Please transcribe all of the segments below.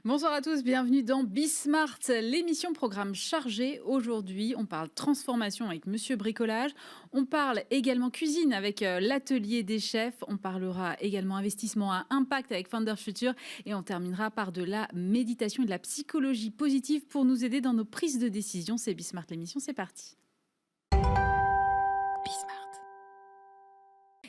Bonsoir à tous, bienvenue dans Bismart, l'émission programme chargé. Aujourd'hui, on parle transformation avec Monsieur Bricolage. On parle également cuisine avec l'atelier des chefs. On parlera également investissement à impact avec Founder Future. Et on terminera par de la méditation et de la psychologie positive pour nous aider dans nos prises de décision. C'est Bismart l'émission, c'est parti. Bismart.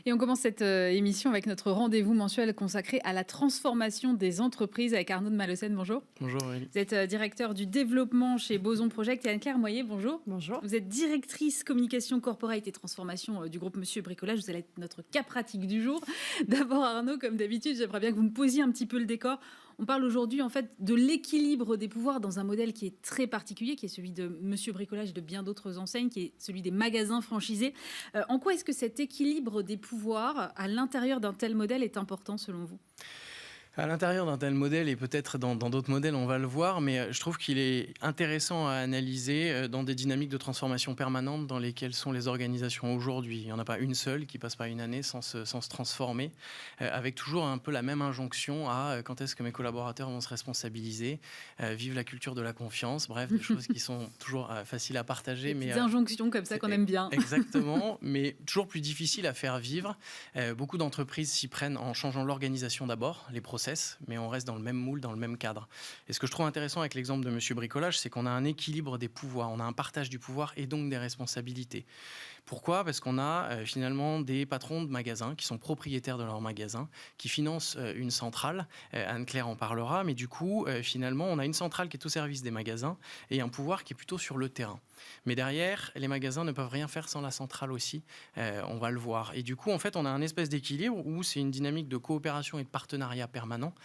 Et on commence cette émission avec notre rendez-vous mensuel consacré à la transformation des entreprises avec Arnaud de Malocène. Bonjour. Bonjour Aurélie. Vous êtes directeur du développement chez Boson Project et Anne-Claire Moyer. Bonjour. Bonjour. Vous êtes directrice communication corporate et transformation du groupe Monsieur Bricolage. Vous allez être notre cas pratique du jour. D'abord Arnaud, comme d'habitude, j'aimerais bien que vous me posiez un petit peu le décor. On parle aujourd'hui en fait de l'équilibre des pouvoirs dans un modèle qui est très particulier, qui est celui de Monsieur Bricolage et de bien d'autres enseignes, qui est celui des magasins franchisés. En quoi est-ce que cet équilibre des pouvoirs à l'intérieur d'un tel modèle est important selon vous ? À l'intérieur d'un tel modèle, et peut-être dans d'autres modèles, on va le voir, mais je trouve qu'il est intéressant à analyser dans des dynamiques de transformation permanente dans lesquelles sont les organisations aujourd'hui. Il n'y en a pas une seule qui passe pas une année sans se transformer, avec toujours un peu la même injonction à quand est-ce que mes collaborateurs vont se responsabiliser, vive la culture de la confiance, bref, des choses qui sont toujours faciles à partager. Des injonctions comme ça qu'on aime bien. Exactement, mais toujours plus difficiles à faire vivre. Beaucoup d'entreprises s'y prennent en changeant l'organisation d'abord, les process, mais on reste dans le même moule, dans le même cadre. Et ce que je trouve intéressant avec l'exemple de Monsieur Bricolage, c'est qu'on a un équilibre des pouvoirs, on a un partage du pouvoir et donc des responsabilités. Pourquoi ? Parce qu'on a finalement des patrons de magasins qui sont propriétaires de leurs magasins, qui financent une centrale. Anne-Claire en parlera, mais du coup, finalement, on a une centrale qui est au service des magasins et un pouvoir qui est plutôt sur le terrain. Mais derrière, les magasins ne peuvent rien faire sans la centrale aussi, on va le voir. Et du coup, en fait, on a un espèce d'équilibre où c'est une dynamique de coopération et de partenariat permanent,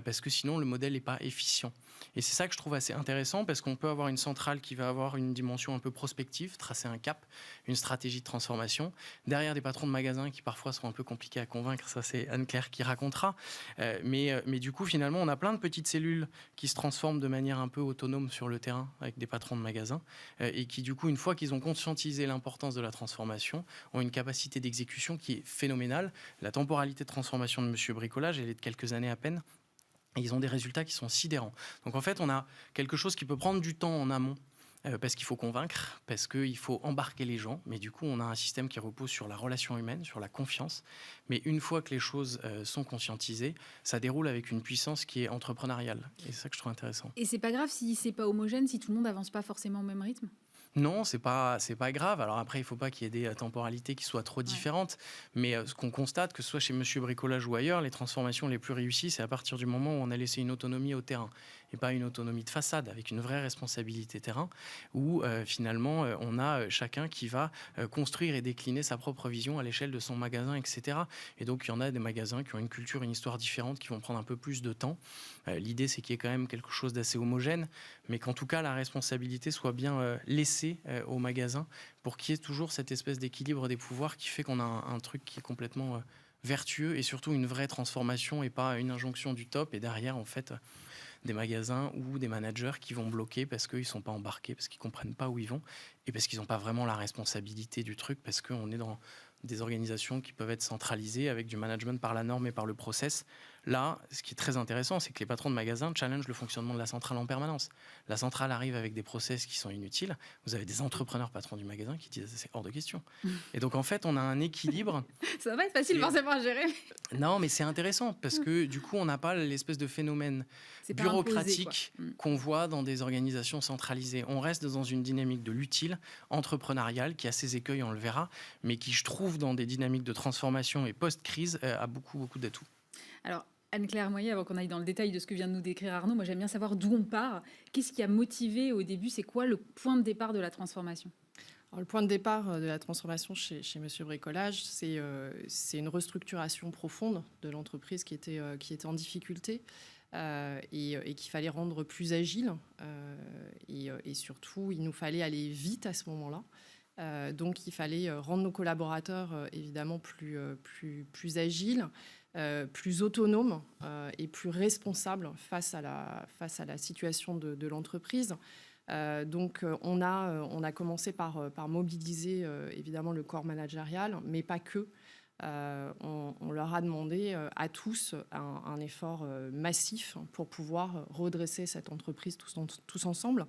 parce que sinon, le modèle n'est pas efficient. Et c'est ça que je trouve assez intéressant, parce qu'on peut avoir une centrale qui va avoir une dimension un peu prospective, tracer un cap, une stratégie de transformation, derrière des patrons de magasins qui parfois sont un peu compliqués à convaincre, ça c'est Anne-Claire qui racontera, mais du coup, finalement, on a plein de petites cellules qui se transforment de manière un peu autonome sur le terrain, avec des patrons de magasins, et qui, du coup, une fois qu'ils ont conscientisé l'importance de la transformation, ont une capacité d'exécution qui est phénoménale. La temporalité de transformation de Monsieur Bricolage, elle est de quelques années à peine. Et ils ont des résultats qui sont sidérants. Donc en fait, on a quelque chose qui peut prendre du temps en amont, parce qu'il faut convaincre, parce qu'il faut embarquer les gens. Mais du coup, on a un système qui repose sur la relation humaine, sur la confiance. Mais une fois que les choses sont conscientisées, ça déroule avec une puissance qui est entrepreneuriale. Et c'est ça que je trouve intéressant. Et c'est pas grave si c'est pas homogène, si tout le monde n'avance pas forcément au même rythme ? Non, c'est pas grave. Alors après, il faut pas qu'il y ait des temporalités qui soient trop différentes. Mais ce qu'on constate, que ce soit chez Monsieur Bricolage ou ailleurs, les transformations les plus réussies, c'est à partir du moment où on a laissé une autonomie au terrain. Et pas une autonomie de façade, avec une vraie responsabilité terrain, où finalement, on a chacun qui va construire et décliner sa propre vision à l'échelle de son magasin, etc. Et donc, il y en a des magasins qui ont une culture, une histoire différente, qui vont prendre un peu plus de temps. L'idée, c'est qu'il y ait quand même quelque chose d'assez homogène, mais qu'en tout cas, la responsabilité soit bien laissée au magasin pour qu'il y ait toujours cette espèce d'équilibre des pouvoirs qui fait qu'on a un truc qui est complètement vertueux et surtout une vraie transformation et pas une injonction du top et derrière en fait des magasins ou des managers qui vont bloquer parce qu'ils ne sont pas embarqués, parce qu'ils ne comprennent pas où ils vont et parce qu'ils n'ont pas vraiment la responsabilité du truc parce qu'on est dans des organisations qui peuvent être centralisées avec du management par la norme et par le process. Là, ce qui est très intéressant, c'est que les patrons de magasins challengent le fonctionnement de la centrale en permanence. La centrale arrive avec des process qui sont inutiles. Vous avez des entrepreneurs patrons du magasin qui disent c'est hors de question. Et donc, en fait, on a un équilibre. Ça va être facile forcément à gérer. Non, mais c'est intéressant parce que du coup, on n'a pas l'espèce de phénomène bureaucratique qu'on voit dans des organisations centralisées. On reste dans une dynamique de l'utile, entrepreneuriale, qui a ses écueils, on le verra, mais qui, je trouve, dans des dynamiques de transformation et post-crise, a beaucoup d'atouts. Alors, Anne-Claire Moyer, avant qu'on aille dans le détail de ce que vient de nous décrire Arnaud, moi j'aime bien savoir d'où on part. Qu'est-ce qui a motivé au début ? C'est quoi le point de départ de la transformation ? Alors, le point de départ de la transformation chez Monsieur Bricolage, c'est une restructuration profonde de l'entreprise qui était en difficulté et qu'il fallait rendre plus agile. Et surtout, il nous fallait aller vite à ce moment-là. Donc, il fallait rendre nos collaborateurs évidemment plus agiles, plus autonomes et plus responsables face à la situation de l'entreprise. Donc, on a commencé par mobiliser évidemment le corps managérial, mais pas que. on leur a demandé à tous un effort massif pour pouvoir redresser cette entreprise tous ensemble.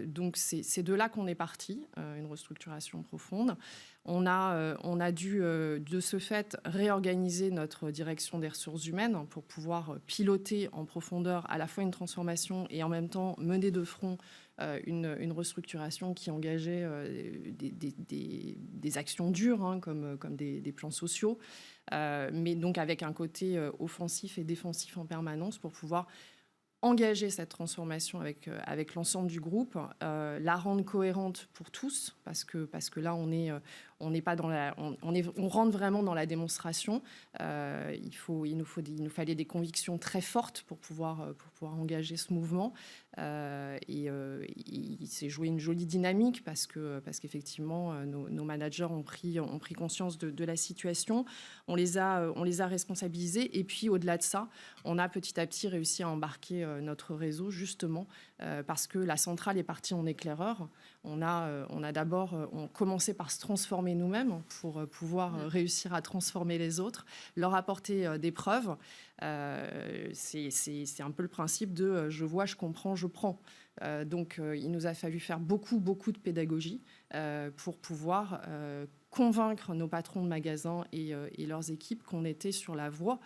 Donc c'est de là qu'on est parti, une restructuration profonde. On a dû, de ce fait, réorganiser notre direction des ressources humaines pour pouvoir piloter en profondeur à la fois une transformation et en même temps mener de front une restructuration qui engageait des actions dures, hein, comme des plans sociaux, mais donc avec un côté offensif et défensif en permanence pour pouvoir engager cette transformation avec l'ensemble du groupe, la rendre cohérente pour tous, parce que là, on n'est pas dans on rentre vraiment dans la démonstration. Il nous fallait des convictions très fortes pour pouvoir engager ce mouvement. Il s'est joué une jolie dynamique parce qu'effectivement, nos managers ont pris conscience de la situation. On les a responsabilisés. Et puis, au-delà de ça, on a petit à petit réussi à embarquer notre réseau, justement, parce que la centrale est partie en éclaireur. On a d'abord commencé par se transformer nous-mêmes pour pouvoir réussir à transformer les autres, leur apporter des preuves. C'est un peu le principe de je vois, je comprends, je prends. Donc, il nous a fallu faire beaucoup de pédagogie pour pouvoir convaincre nos patrons de magasins et leurs équipes qu'on était sur la voie.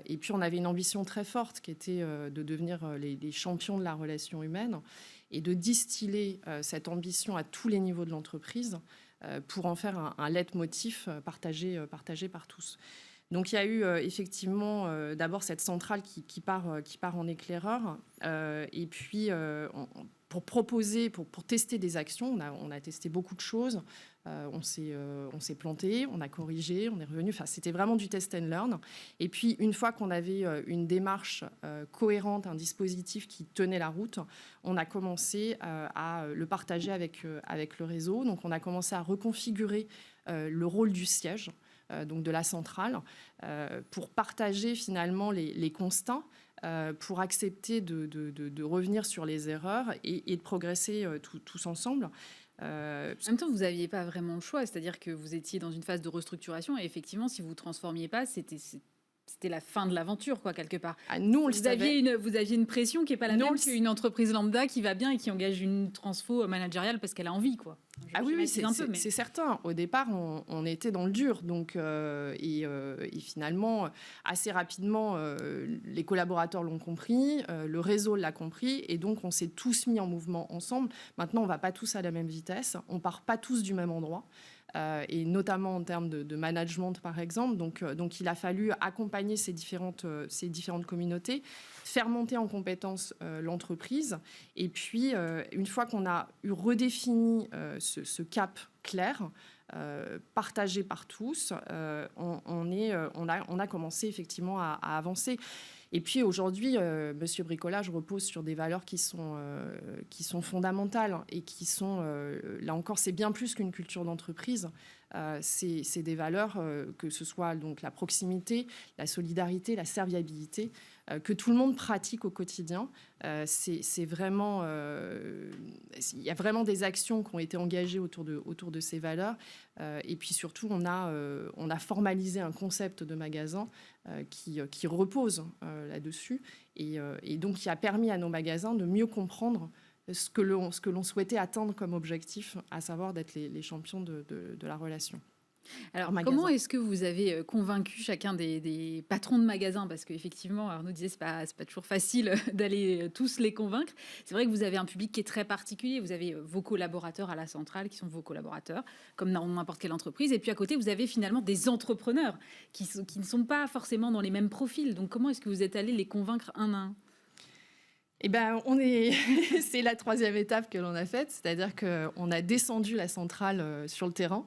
Et puis, on avait une ambition très forte qui était de devenir les champions de la relation humaine et de distiller cette ambition à tous les niveaux de l'entreprise pour en faire un leitmotiv partagé par tous. Donc, il y a eu effectivement d'abord cette centrale qui part en éclaireur. Et puis, pour proposer, pour tester des actions, on a testé beaucoup de choses. On s'est planté, on a corrigé, on est revenu. Enfin, c'était vraiment du test and learn. Et puis, une fois qu'on avait une démarche cohérente, un dispositif qui tenait la route, on a commencé à le partager avec le réseau. Donc, on a commencé à reconfigurer le rôle du siège, donc de la centrale, pour partager finalement les constats, pour accepter de revenir sur les erreurs et de progresser tous ensemble. En même temps, vous n'aviez pas vraiment le choix, c'est-à-dire que vous étiez dans une phase de restructuration et effectivement, si vous ne transformiez pas, c'était la fin de l'aventure, quoi, quelque part. Nous, on le savait. Vous aviez une pression qui n'est pas la même qu'une entreprise lambda qui va bien et qui engage une transfo managériale parce qu'elle a envie, quoi. Oui, c'est certain. Au départ, on était dans le dur. Donc, et finalement, assez rapidement, les collaborateurs l'ont compris, le réseau l'a compris, et donc on s'est tous mis en mouvement ensemble. Maintenant, on ne va pas tous à la même vitesse, on ne part pas tous du même endroit. Et notamment en termes de management, par exemple. Donc, il a fallu accompagner ces différentes communautés, faire monter en compétence l'entreprise. Et puis, une fois qu'on a redéfini ce cap clair, partagé par tous, on a commencé effectivement à avancer. Et puis aujourd'hui, Monsieur Bricolage repose sur des valeurs qui sont fondamentales et qui sont, là encore, c'est bien plus qu'une culture d'entreprise. C'est des valeurs, que ce soit donc la proximité, la solidarité, la serviabilité, que tout le monde pratique au quotidien. C'est vraiment, il y a vraiment des actions qui ont été engagées autour de ces valeurs. Et puis surtout, on a formalisé un concept de magasin qui repose là-dessus et donc qui a permis à nos magasins de mieux comprendre ce que l'on souhaitait atteindre comme objectif, à savoir d'être les champions de la relation. Alors, comment est-ce que vous avez convaincu chacun des patrons de magasins? Parce qu'effectivement, Arnaud disait, c'est pas toujours facile d'aller tous les convaincre. C'est vrai que vous avez un public qui est très particulier. Vous avez vos collaborateurs à la centrale, qui sont vos collaborateurs, comme dans n'importe quelle entreprise. Et puis à côté, vous avez finalement des entrepreneurs qui ne sont pas forcément dans les mêmes profils. Donc, comment est-ce que vous êtes allé les convaincre un à un? Eh ben, c'est la troisième étape que l'on a faite, c'est-à-dire qu'on a descendu la centrale sur le terrain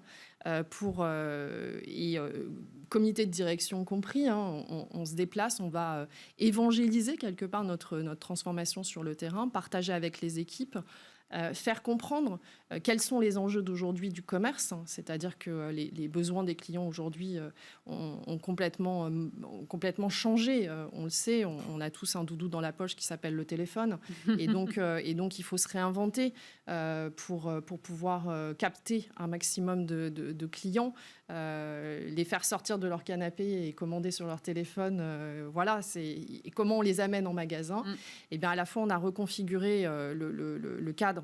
comité de direction compris, hein, on se déplace, on va évangéliser quelque part notre transformation sur le terrain, partager avec les équipes, faire comprendre quels sont les enjeux d'aujourd'hui du commerce, hein, c'est-à-dire que les besoins des clients aujourd'hui ont complètement changé. On le sait, on a tous un doudou dans la poche qui s'appelle le téléphone. Et donc, il faut se réinventer pour pouvoir capter un maximum de clients, les faire sortir de leur canapé et commander sur leur téléphone. Voilà, et comment on les amène en magasin. Et bien, à la fois, on a reconfiguré le cadre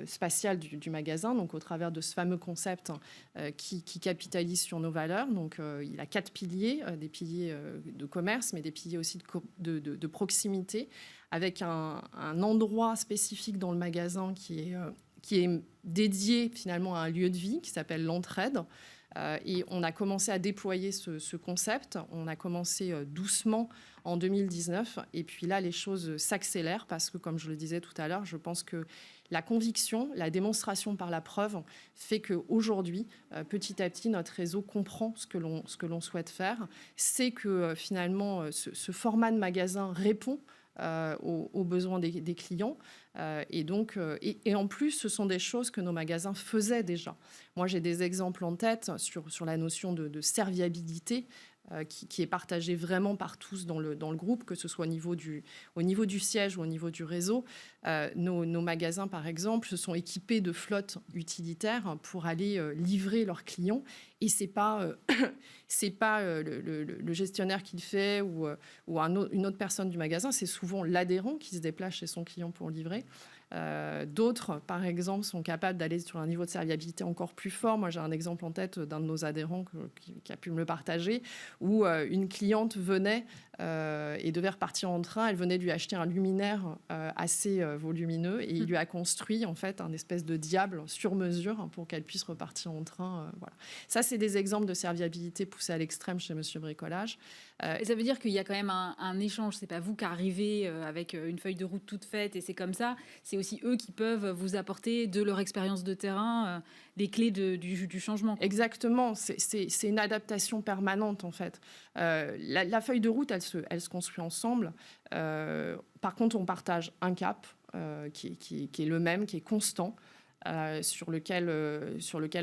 spatial du magasin, donc au travers de ce fameux concept qui capitalise sur nos valeurs. Donc il a 4 piliers, des piliers de commerce, mais des piliers aussi de proximité, avec un endroit spécifique dans le magasin qui est dédié finalement à un lieu de vie qui s'appelle l'entraide. Et on a commencé à déployer ce concept. On a commencé doucement en 2019. Et puis là, les choses s'accélèrent parce que, comme je le disais tout à l'heure, je pense que la conviction, la démonstration par la preuve fait qu'aujourd'hui, petit à petit, notre réseau comprend ce que l'on souhaite faire. C'est que finalement, ce format de magasin répond aux besoins des clients. Et en plus, ce sont des choses que nos magasins faisaient déjà. Moi, j'ai des exemples en tête sur la notion de serviabilité qui est partagée vraiment par tous dans le groupe, que ce soit au niveau du siège ou au niveau du réseau. Nos magasins, par exemple, se sont équipés de flottes utilitaires pour aller livrer leurs clients. Et c'est pas le gestionnaire qui le fait ou une autre personne du magasin. C'est souvent l'adhérent qui se déplace chez son client pour livrer. D'autres, par exemple, sont capables d'aller sur un niveau de serviabilité encore plus fort. Moi, j'ai un exemple en tête d'un de nos adhérents qui a pu me le partager, où une cliente venait et devait repartir en train. Elle venait lui acheter un luminaire assez volumineux et il lui a construit en fait un espèce de diable sur mesure pour qu'elle puisse repartir en train. Voilà. Ça, c'est des exemples de serviabilité poussés à l'extrême chez Monsieur Bricolage. Et ça veut dire qu'il y a quand même un échange. C'est pas vous qui arrivez avec une feuille de route toute faite et c'est comme ça. C'est aussi eux qui peuvent vous apporter de leur expérience de terrain les clés du changement. Quoi. Exactement. C'est une adaptation permanente en fait. La feuille de route, elle se construit ensemble. Par contre, on partage un cap qui est le même, qui est constant. Sur lequel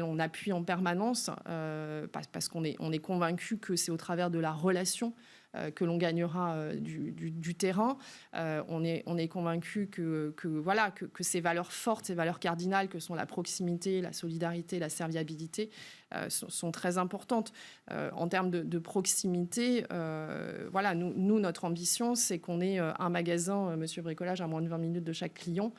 on appuie en permanence parce qu'on est convaincu que c'est au travers de la relation que l'on gagnera du terrain. On est convaincu que ces valeurs fortes, ces valeurs cardinales que sont la proximité, la solidarité, la serviabilité sont très importantes. En termes de proximité, nous, notre ambition, c'est qu'on ait un magasin Monsieur Bricolage à moins de 20 minutes de chaque client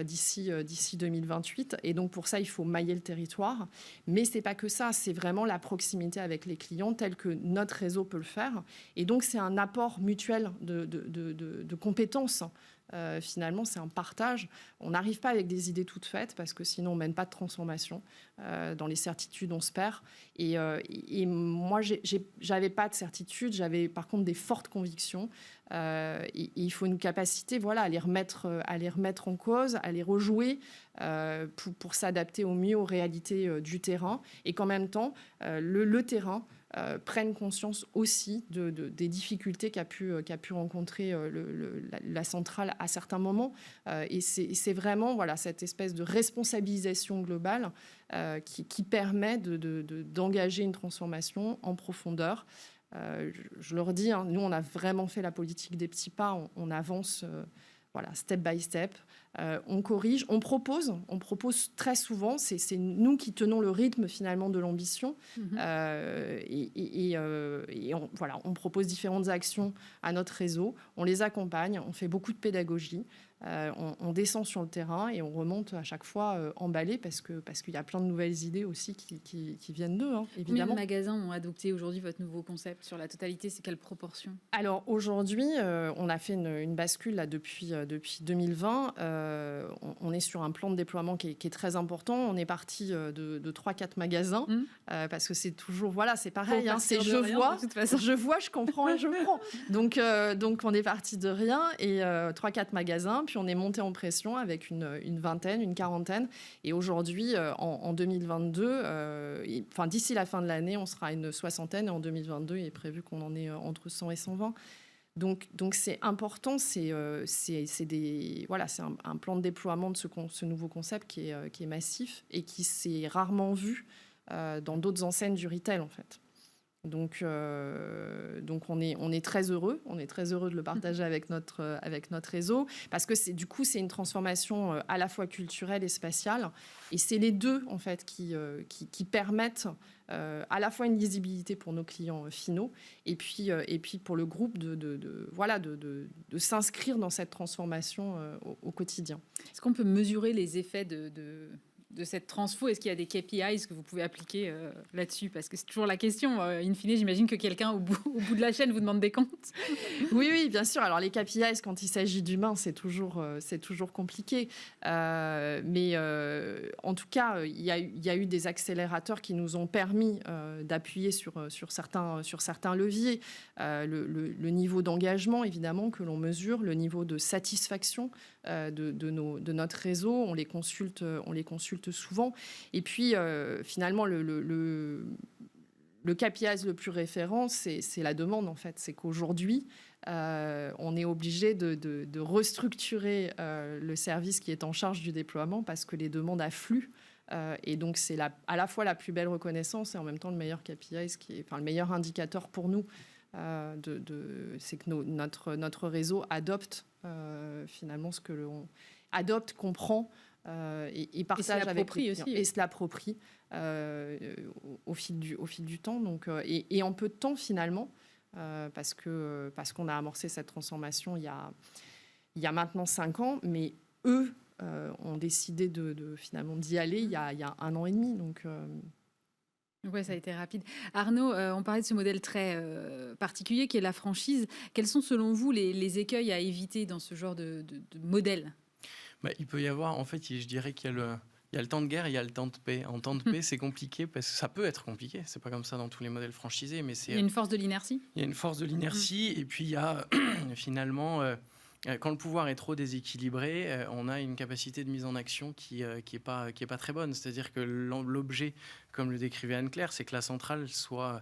d'ici 2028. Et donc, pour ça, il faut mailler le territoire. Mais ce n'est pas que ça. C'est vraiment la proximité avec les clients tel que notre réseau peut le faire. Et donc, c'est un apport mutuel de compétences. Finalement, c'est un partage. On n'arrive pas avec des idées toutes faites parce que sinon, on ne mène pas de transformation. Dans les certitudes, on se perd. Et moi, j'avais pas de certitude. J'avais par contre des fortes convictions. Et il faut une capacité à les remettre en cause, à les rejouer pour s'adapter au mieux aux réalités du terrain. Et qu'en même temps, le terrain prennent conscience aussi des difficultés qu'a pu rencontrer la centrale à certains moments. Et c'est vraiment cette espèce de responsabilisation globale qui permet d'engager une transformation en profondeur. Je le redis, nous, on a vraiment fait la politique des petits pas. On avance step by step. On corrige, on propose très souvent. C'est nous qui tenons le rythme finalement de l'ambition. On propose différentes actions à notre réseau. On les accompagne. On fait beaucoup de pédagogie. On descend sur le terrain et on remonte à chaque fois emballé parce qu'il y a plein de nouvelles idées aussi qui viennent d'eux, évidemment. Combien de magasins ont adopté aujourd'hui votre nouveau concept sur la totalité? C'est quelle proportion? Alors aujourd'hui, on a fait une bascule là, depuis 2020. On est sur un plan de déploiement qui est très important. On est parti de 3-4 magasins parce que c'est toujours, c'est pareil. C'est je vois, je comprends et je prends. Donc on est parti de rien et 3-4 magasins. Puis on est monté en pression avec une vingtaine, une quarantaine. Et aujourd'hui, en 2022, d'ici la fin de l'année, on sera une soixantaine. Et en 2022, il est prévu qu'on en ait entre 100 et 120. Donc c'est important, c'est un plan de déploiement de ce nouveau concept qui est massif et qui s'est rarement vu dans d'autres enseignes du retail, en fait. Donc on est très heureux. On est très heureux de le partager avec notre réseau parce que c'est une transformation à la fois culturelle et spatiale. Et c'est les deux, en fait, qui permettent à la fois une lisibilité pour nos clients finaux et puis pour le groupe de s'inscrire dans cette transformation au quotidien. Est-ce qu'on peut mesurer les effets de cette transfo? Est-ce qu'il y a des KPIs que vous pouvez appliquer là-dessus? Parce que c'est toujours la question. In fine, j'imagine que quelqu'un au bout de la chaîne vous demande des comptes. Oui, bien sûr. Alors les KPIs, quand il s'agit d'humains, c'est toujours compliqué. Mais en tout cas, il y a eu des accélérateurs qui nous ont permis d'appuyer sur certains leviers. Le niveau d'engagement, évidemment, que l'on mesure, le niveau de satisfaction de notre réseau, on les consulte souvent. Et puis, finalement, le KPI le plus référent, c'est la demande, en fait. C'est qu'aujourd'hui, on est obligé de restructurer le service qui est en charge du déploiement parce que les demandes affluent. Et donc, c'est à la fois la plus belle reconnaissance et en même temps le meilleur KPI, le meilleur indicateur pour nous. C'est que notre réseau adopte finalement ce que l'on adopte, comprend et partage avec les clients. Et se l'approprie au fil du temps. Donc, et en peu de temps finalement, parce qu'on a amorcé cette transformation il y a maintenant 5 ans, mais eux ont décidé finalement d'y aller il y a 1 an et demi. Donc oui, ça a été rapide. Arnaud, on parlait de ce modèle très particulier qui est la franchise. Quels sont selon vous les écueils à éviter dans ce genre de modèle? Il peut y avoir, en fait, je dirais qu'il y a le temps de guerre et il y a le temps de paix. En temps de paix, c'est compliqué parce que ça peut être compliqué. C'est pas comme ça dans tous les modèles franchisés, mais il y a une force de l'inertie. Il y a une force de l'inertie et puis il y a finalement... quand le pouvoir est trop déséquilibré, on a une capacité de mise en action qui est pas très bonne. C'est-à-dire que l'objet, comme le décrivait Anne-Claire, c'est que la centrale soit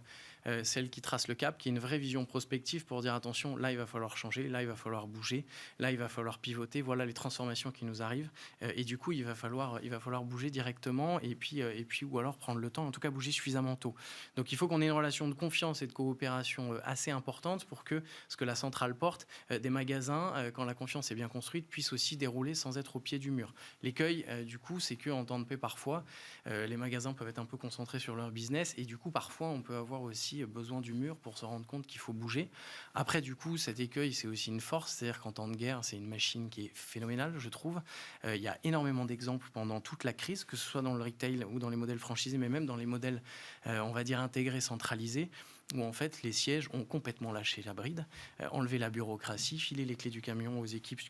celle qui trace le cap, qui ait une vraie vision prospective pour dire attention, là il va falloir changer, là il va falloir bouger, là il va falloir pivoter, voilà les transformations qui nous arrivent. Et du coup, il va falloir bouger directement et puis ou alors prendre le temps, en tout cas bouger suffisamment tôt. Donc il faut qu'on ait une relation de confiance et de coopération assez importante pour que ce que la centrale porte, des magasins, quand la confiance est bien construite, puisse aussi dérouler sans être au pied du mur. L'écueil, du coup, c'est qu'en temps de paix, parfois, les magasins peuvent être un peu concentrés sur leur business et du coup, parfois, on peut avoir aussi besoin du mur pour se rendre compte qu'il faut bouger. Après, du coup, cet écueil, c'est aussi une force, c'est-à-dire qu'en temps de guerre, c'est une machine qui est phénoménale, je trouve. Il y a énormément d'exemples pendant toute la crise, que ce soit dans le retail ou dans les modèles franchisés, mais même dans les modèles, on va dire, intégrés, centralisés, où en fait les sièges ont complètement lâché la bride, enlevé la bureaucratie, filé les clés du camion aux équipes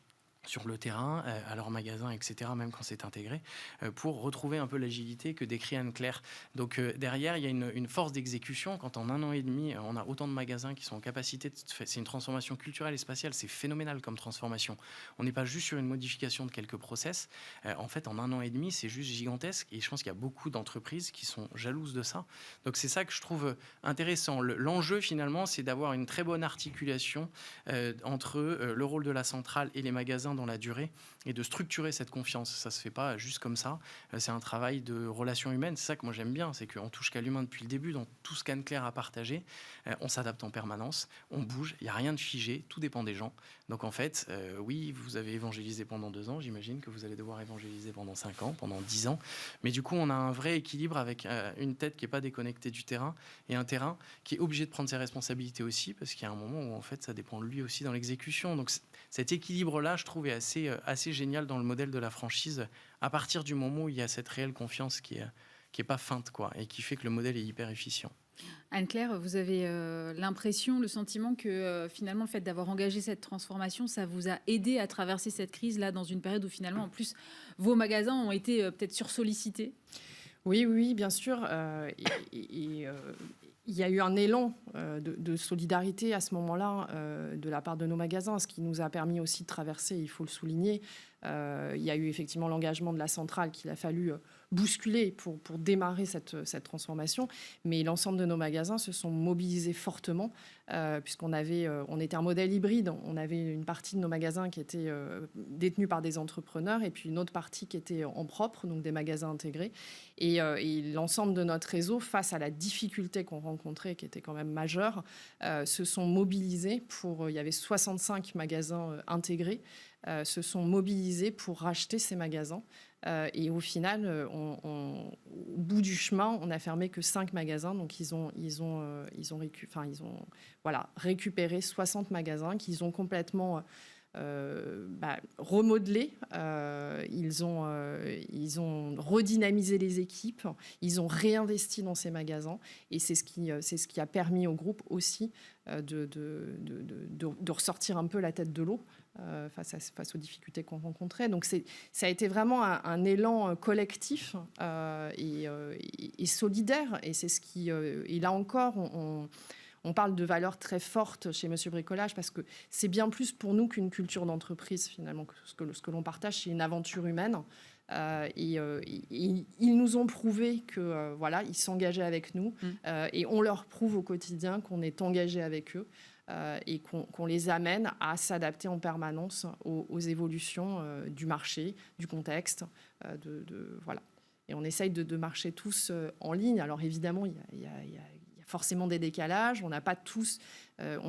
sur le terrain, à leur magasin, etc., même quand c'est intégré, pour retrouver un peu l'agilité que décrit Anne-Claire. Donc derrière, il y a une force d'exécution. Quand en 1 an et demi, on a autant de magasins qui sont en capacité, c'est une transformation culturelle et spatiale, c'est phénoménal comme transformation. On n'est pas juste sur une modification de quelques process. En fait, en 1 an et demi, c'est juste gigantesque et je pense qu'il y a beaucoup d'entreprises qui sont jalouses de ça. Donc c'est ça que je trouve intéressant. L'enjeu, finalement, c'est d'avoir une très bonne articulation entre le rôle de la centrale et les magasins dans la durée et de structurer cette confiance. Ça se fait pas juste comme ça. C'est un travail de relations humaines. C'est ça que moi j'aime bien, c'est qu'on touche qu'à l'humain depuis le début. Dans tout ce qu'Anne-Claire a partagé, on s'adapte en permanence, on bouge, il n'y a rien de figé, tout dépend des gens. Donc en fait, oui, vous avez évangélisé pendant 2 ans, j'imagine que vous allez devoir évangéliser pendant 5 ans, pendant 10 ans. Mais du coup, on a un vrai équilibre avec une tête qui n'est pas déconnectée du terrain et un terrain qui est obligé de prendre ses responsabilités aussi, parce qu'il y a un moment où en fait, ça dépend de lui aussi dans l'exécution. Donc cet équilibre-là, je trouve, est assez génial dans le modèle de la franchise, à partir du moment où il y a cette réelle confiance qui est pas feinte, quoi, et qui fait que le modèle est hyper efficient. Anne-Claire, vous avez l'impression, le sentiment que finalement le fait d'avoir engagé cette transformation, ça vous a aidé à traverser cette crise-là dans une période où finalement en plus vos magasins ont été peut-être sursollicités? Oui, bien sûr. Il y a eu un élan de solidarité à ce moment-là de la part de nos magasins, ce qui nous a permis aussi de traverser, il faut le souligner, Il y a eu effectivement l'engagement de la centrale qu'il a fallu bousculer pour démarrer cette transformation. Mais l'ensemble de nos magasins se sont mobilisés fortement puisqu'on était un modèle hybride. On avait une partie de nos magasins qui était détenus par des entrepreneurs et puis une autre partie qui était en propre, donc des magasins intégrés. Et l'ensemble de notre réseau, face à la difficulté qu'on rencontrait, qui était quand même majeure, se sont mobilisés il y avait 65 magasins intégrés, se sont mobilisés pour racheter ces magasins. Et au final, au bout du chemin, on n'a fermé que 5 magasins. Donc, ils ont récupéré 60 magasins qu'ils ont complètement remodelés. Ils ont redynamisé les équipes. Ils ont réinvesti dans ces magasins. Et c'est ce qui a permis au groupe aussi de ressortir un peu la tête de l'eau face aux difficultés qu'on rencontrait. Donc ça a été vraiment un élan collectif et solidaire. Et c'est ce qui... et là encore, on parle de valeurs très fortes chez Monsieur Bricolage parce que c'est bien plus pour nous qu'une culture d'entreprise, finalement. Ce que l'on partage, c'est une aventure humaine. Ils nous ont prouvé que ils s'engageaient avec nous et on leur prouve au quotidien qu'on est engagé avec eux. Et qu'on les amène à s'adapter en permanence aux évolutions du marché, du contexte. Voilà. Et on essaye de marcher tous en ligne. Alors évidemment, il y a forcément des décalages. On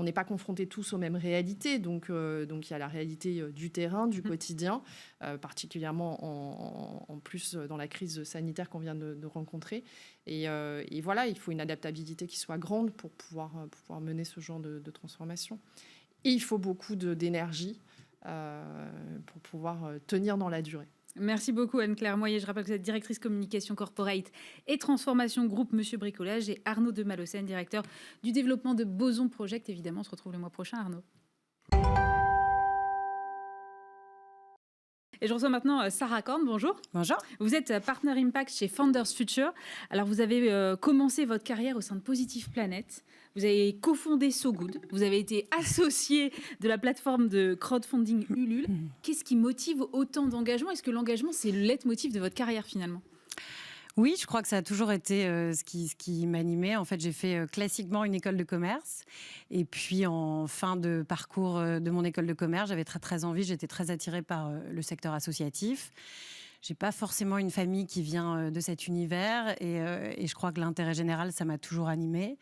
n'est pas confrontés tous aux mêmes réalités. Donc il y a la réalité du terrain, du quotidien, particulièrement en plus dans la crise sanitaire qu'on vient de rencontrer. Et voilà, il faut une adaptabilité qui soit grande pour pouvoir mener ce genre de transformation. Et il faut beaucoup d'énergie pour pouvoir tenir dans la durée. Merci beaucoup Anne-Claire Moyer. Je rappelle que vous êtes directrice communication corporate et transformation groupe Monsieur Bricolage, et Arnaud de Malocène, directeur du développement de Boson Project. Évidemment, on se retrouve le mois prochain, Arnaud. Et je reçois maintenant Sarah Korn, bonjour. Bonjour. Vous êtes Partner Impact chez Founders Future. Alors, vous avez commencé votre carrière au sein de Positive Planet. Vous avez cofondé So Good. Vous avez été associé de la plateforme de crowdfunding Ulule. Qu'est-ce qui motive autant d'engagement ? Est-ce que l'engagement, c'est le leitmotiv de votre carrière finalement ? Oui, je crois que ça a toujours été ce qui m'animait. En fait, j'ai fait classiquement une école de commerce. Et puis, en fin de parcours de mon école de commerce, j'avais très, très envie, j'étais très attirée par le secteur associatif. J'ai pas forcément une famille qui vient de cet univers. Et je crois que l'intérêt général, ça m'a toujours animée.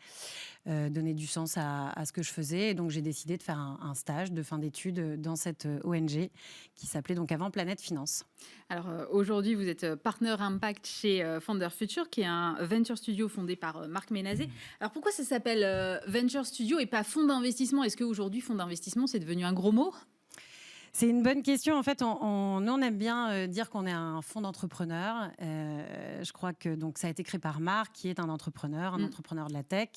Donner du sens à ce que je faisais. Et donc, j'ai décidé de faire un stage de fin d'études dans cette ONG qui s'appelait donc avant Planète Finance. Alors, aujourd'hui, vous êtes Partner Impact chez Founders Future, qui est un venture studio fondé par Marc Ménazé. Alors, pourquoi ça s'appelle venture studio et pas fonds d'investissement ? Est-ce qu'aujourd'hui, fonds d'investissement, c'est devenu un gros mot ? C'est une bonne question. En fait, on aime bien dire qu'on est un fonds d'entrepreneurs. Je crois que donc, ça a été créé par Marc, qui est un entrepreneur de la tech.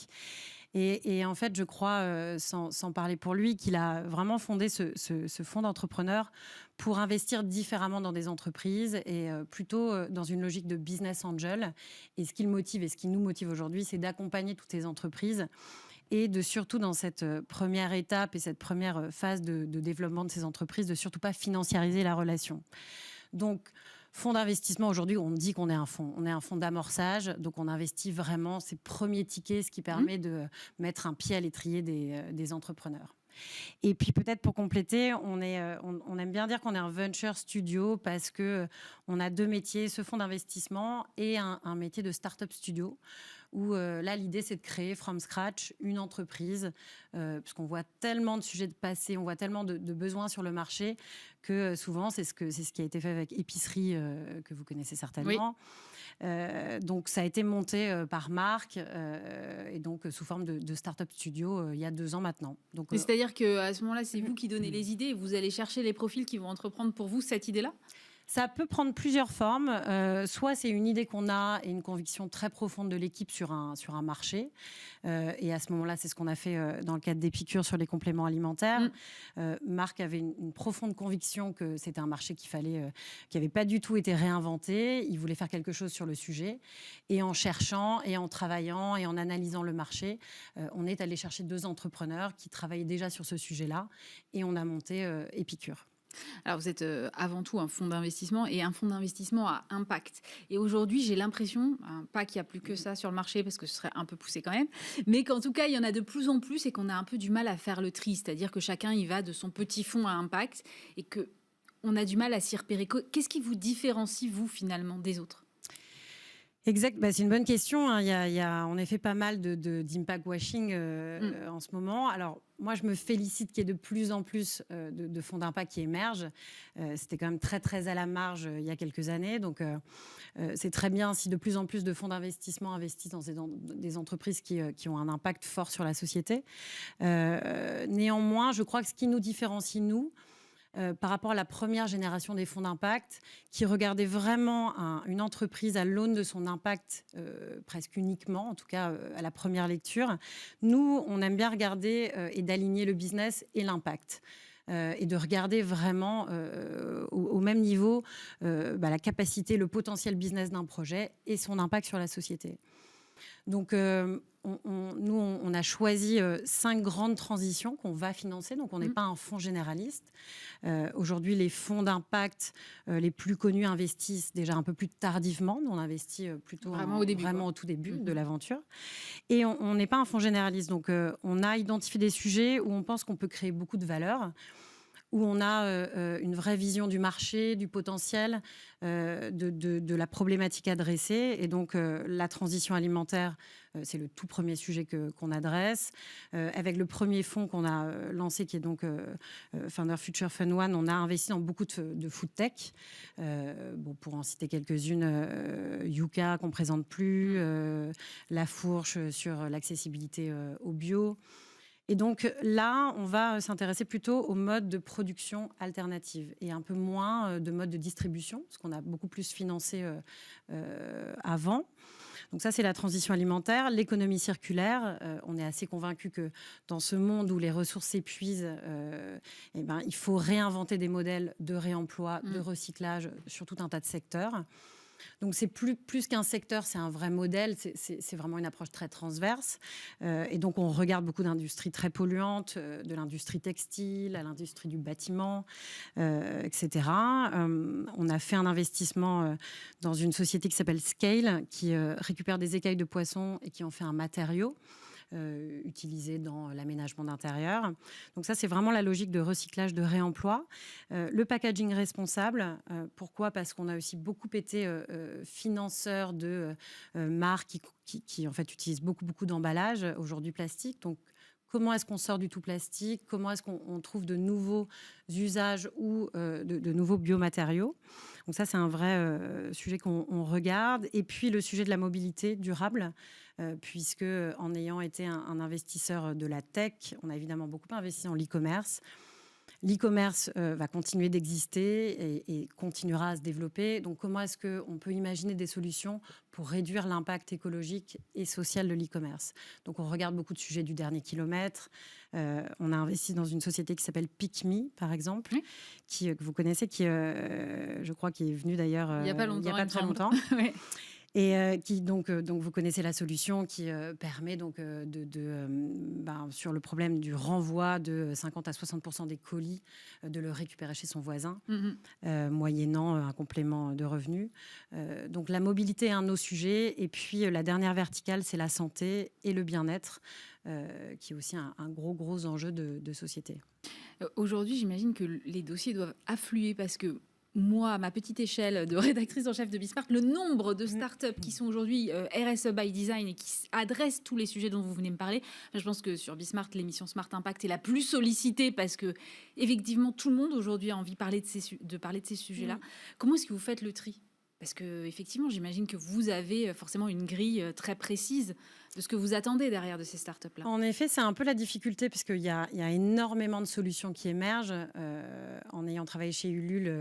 Et en fait, je crois, sans parler pour lui, qu'il a vraiment fondé ce fonds d'entrepreneurs pour investir différemment dans des entreprises et plutôt dans une logique de business angel. Et ce qui le motive et ce qui nous motive aujourd'hui, c'est d'accompagner toutes ces entreprises et de surtout, dans cette première étape et cette première phase de développement de ces entreprises, de surtout pas financiariser la relation. Donc, fonds d'investissement, aujourd'hui, on dit qu'on est un fonds. On est un fonds d'amorçage, donc on investit vraiment ces premiers tickets, ce qui permet de mettre un pied à l'étrier des entrepreneurs. Et puis peut-être pour compléter, on aime bien dire qu'on est un venture studio parce qu'on a deux métiers, ce fonds d'investissement et un métier de start-up studio, où là, l'idée, c'est de créer from scratch une entreprise, parce qu'on voit tellement de sujets de passé, on voit tellement de besoins sur le marché, que souvent, c'est ce qui a été fait avec Épicerie, que vous connaissez certainement. Oui. Donc, ça a été monté par Marc, et donc sous forme de start-up studio, il y a 2 ans maintenant. Donc, c'est-à-dire qu'à ce moment-là, c'est vous qui donnez les idées et vous allez chercher les profils qui vont entreprendre pour vous cette idée-là ? Ça peut prendre plusieurs formes. Soit c'est une idée qu'on a et une conviction très profonde de l'équipe sur un marché. Et à ce moment-là, c'est ce qu'on a fait dans le cadre d'Épicure sur les compléments alimentaires. Marc avait une profonde conviction que c'était un marché qui n'avait pas du tout été réinventé. Il voulait faire quelque chose sur le sujet. Et en cherchant et en travaillant et en analysant le marché, on est allé chercher 2 entrepreneurs qui travaillaient déjà sur ce sujet-là. Et on a monté Épicure. Alors, vous êtes avant tout un fonds d'investissement et un fonds d'investissement à impact. Et aujourd'hui, j'ai l'impression, pas qu'il n'y a plus que ça sur le marché parce que ce serait un peu poussé quand même, mais qu'en tout cas, il y en a de plus en plus et qu'on a un peu du mal à faire le tri. C'est-à-dire que chacun y va de son petit fonds à impact et qu'on a du mal à s'y repérer. Qu'est-ce qui vous différencie, vous, finalement, des autres? Exact, c'est une bonne question, hein. Il y a en effet pas mal d'impact washing en ce moment. Alors, moi, je me félicite qu'il y ait de plus en plus de fonds d'impact qui émergent. C'était quand même très, très à la marge il y a quelques années. Donc, c'est très bien si de plus en plus de fonds d'investissement investissent dans des entreprises qui ont un impact fort sur la société. Néanmoins, je crois que ce qui nous différencie, nous, par rapport à la première génération des fonds d'impact, qui regardait vraiment une entreprise à l'aune de son impact presque uniquement, en tout cas à la première lecture. Nous, on aime bien regarder et d'aligner le business et l'impact. Et de regarder vraiment au même niveau la capacité, le potentiel business d'un projet et son impact sur la société. Donc, on a choisi 5 grandes transitions qu'on va financer. Donc, on n'est pas un fonds généraliste. Aujourd'hui, les fonds d'impact les plus connus investissent déjà un peu plus tardivement. Nous, on investit plutôt Vraiment au début, au tout début de l'aventure. Et on n'est pas un fonds généraliste. Donc, on a identifié des sujets où on pense qu'on peut créer beaucoup de valeur, où on a une vraie vision du marché, du potentiel, de la problématique adressée. Et donc, la transition alimentaire, c'est le tout premier sujet qu'on adresse. Avec le premier fonds qu'on a lancé, qui est donc Founder Future Fund One, on a investi dans beaucoup de food tech. Pour en citer quelques-unes, Yuka, qu'on ne présente plus, La Fourche sur l'accessibilité au bio. Et donc là, on va s'intéresser plutôt aux modes de production alternatifs et un peu moins de modes de distribution, parce qu'on a beaucoup plus financé avant. Donc ça, c'est la transition alimentaire. L'économie circulaire, on est assez convaincu que dans ce monde où les ressources s'épuisent, il faut réinventer des modèles de réemploi, de recyclage sur tout un tas de secteurs. Donc, c'est plus qu'un secteur, c'est un vrai modèle, c'est vraiment une approche très transverse. Et donc, on regarde beaucoup d'industries très polluantes, de l'industrie textile à l'industrie du bâtiment, etc. On a fait un investissement dans une société qui s'appelle Scale, qui récupère des écailles de poisson et qui en fait un matériau utilisés dans l'aménagement d'intérieur. Donc ça, c'est vraiment la logique de recyclage, de réemploi. Le packaging responsable, pourquoi ? Parce qu'on a aussi beaucoup été financeurs de marques qui en fait utilisent beaucoup d'emballages, aujourd'hui plastique. Donc comment est-ce qu'on sort du tout plastique ? Comment est-ce qu'on trouve de nouveaux usages ou de nouveaux biomatériaux ? Donc ça, c'est un vrai sujet qu'on regarde. Et puis le sujet de la mobilité durable, puisque en ayant été un investisseur de la tech, on a évidemment beaucoup investi dans l'e-commerce. L'e-commerce va continuer d'exister et continuera à se développer. Donc, comment est-ce qu'on peut imaginer des solutions pour réduire l'impact écologique et social de l'e-commerce ? Donc, on regarde beaucoup de sujets du dernier kilomètre. On a investi dans une société qui s'appelle PickMe, par exemple, que vous connaissez, qui, je crois, qui est venue d'ailleurs il n'y a pas très longtemps. Ouais. Et qui donc vous connaissez la solution qui permet donc sur le problème du renvoi de 50 à 60% des colis, de le récupérer chez son voisin, moyennant un complément de revenus. Donc la mobilité est un de nos sujets. Et puis la dernière verticale, c'est la santé et le bien-être, qui est aussi un gros enjeu de société. Aujourd'hui, j'imagine que les dossiers doivent affluer parce que moi, à ma petite échelle de rédactrice en chef de Bismart, le nombre de startups qui sont aujourd'hui RSE by Design et qui adressent tous les sujets dont vous venez me parler, je pense que sur Bismart, l'émission Smart Impact est la plus sollicitée parce que, effectivement, tout le monde aujourd'hui a envie de parler de ces sujets-là. Comment est-ce que vous faites le tri ? Parce que, effectivement, j'imagine que vous avez forcément une grille très précise de ce que vous attendez derrière de ces startups-là. En effet, c'est un peu la difficulté, puisqu'il y a énormément de solutions qui émergent. En ayant travaillé chez Ulule,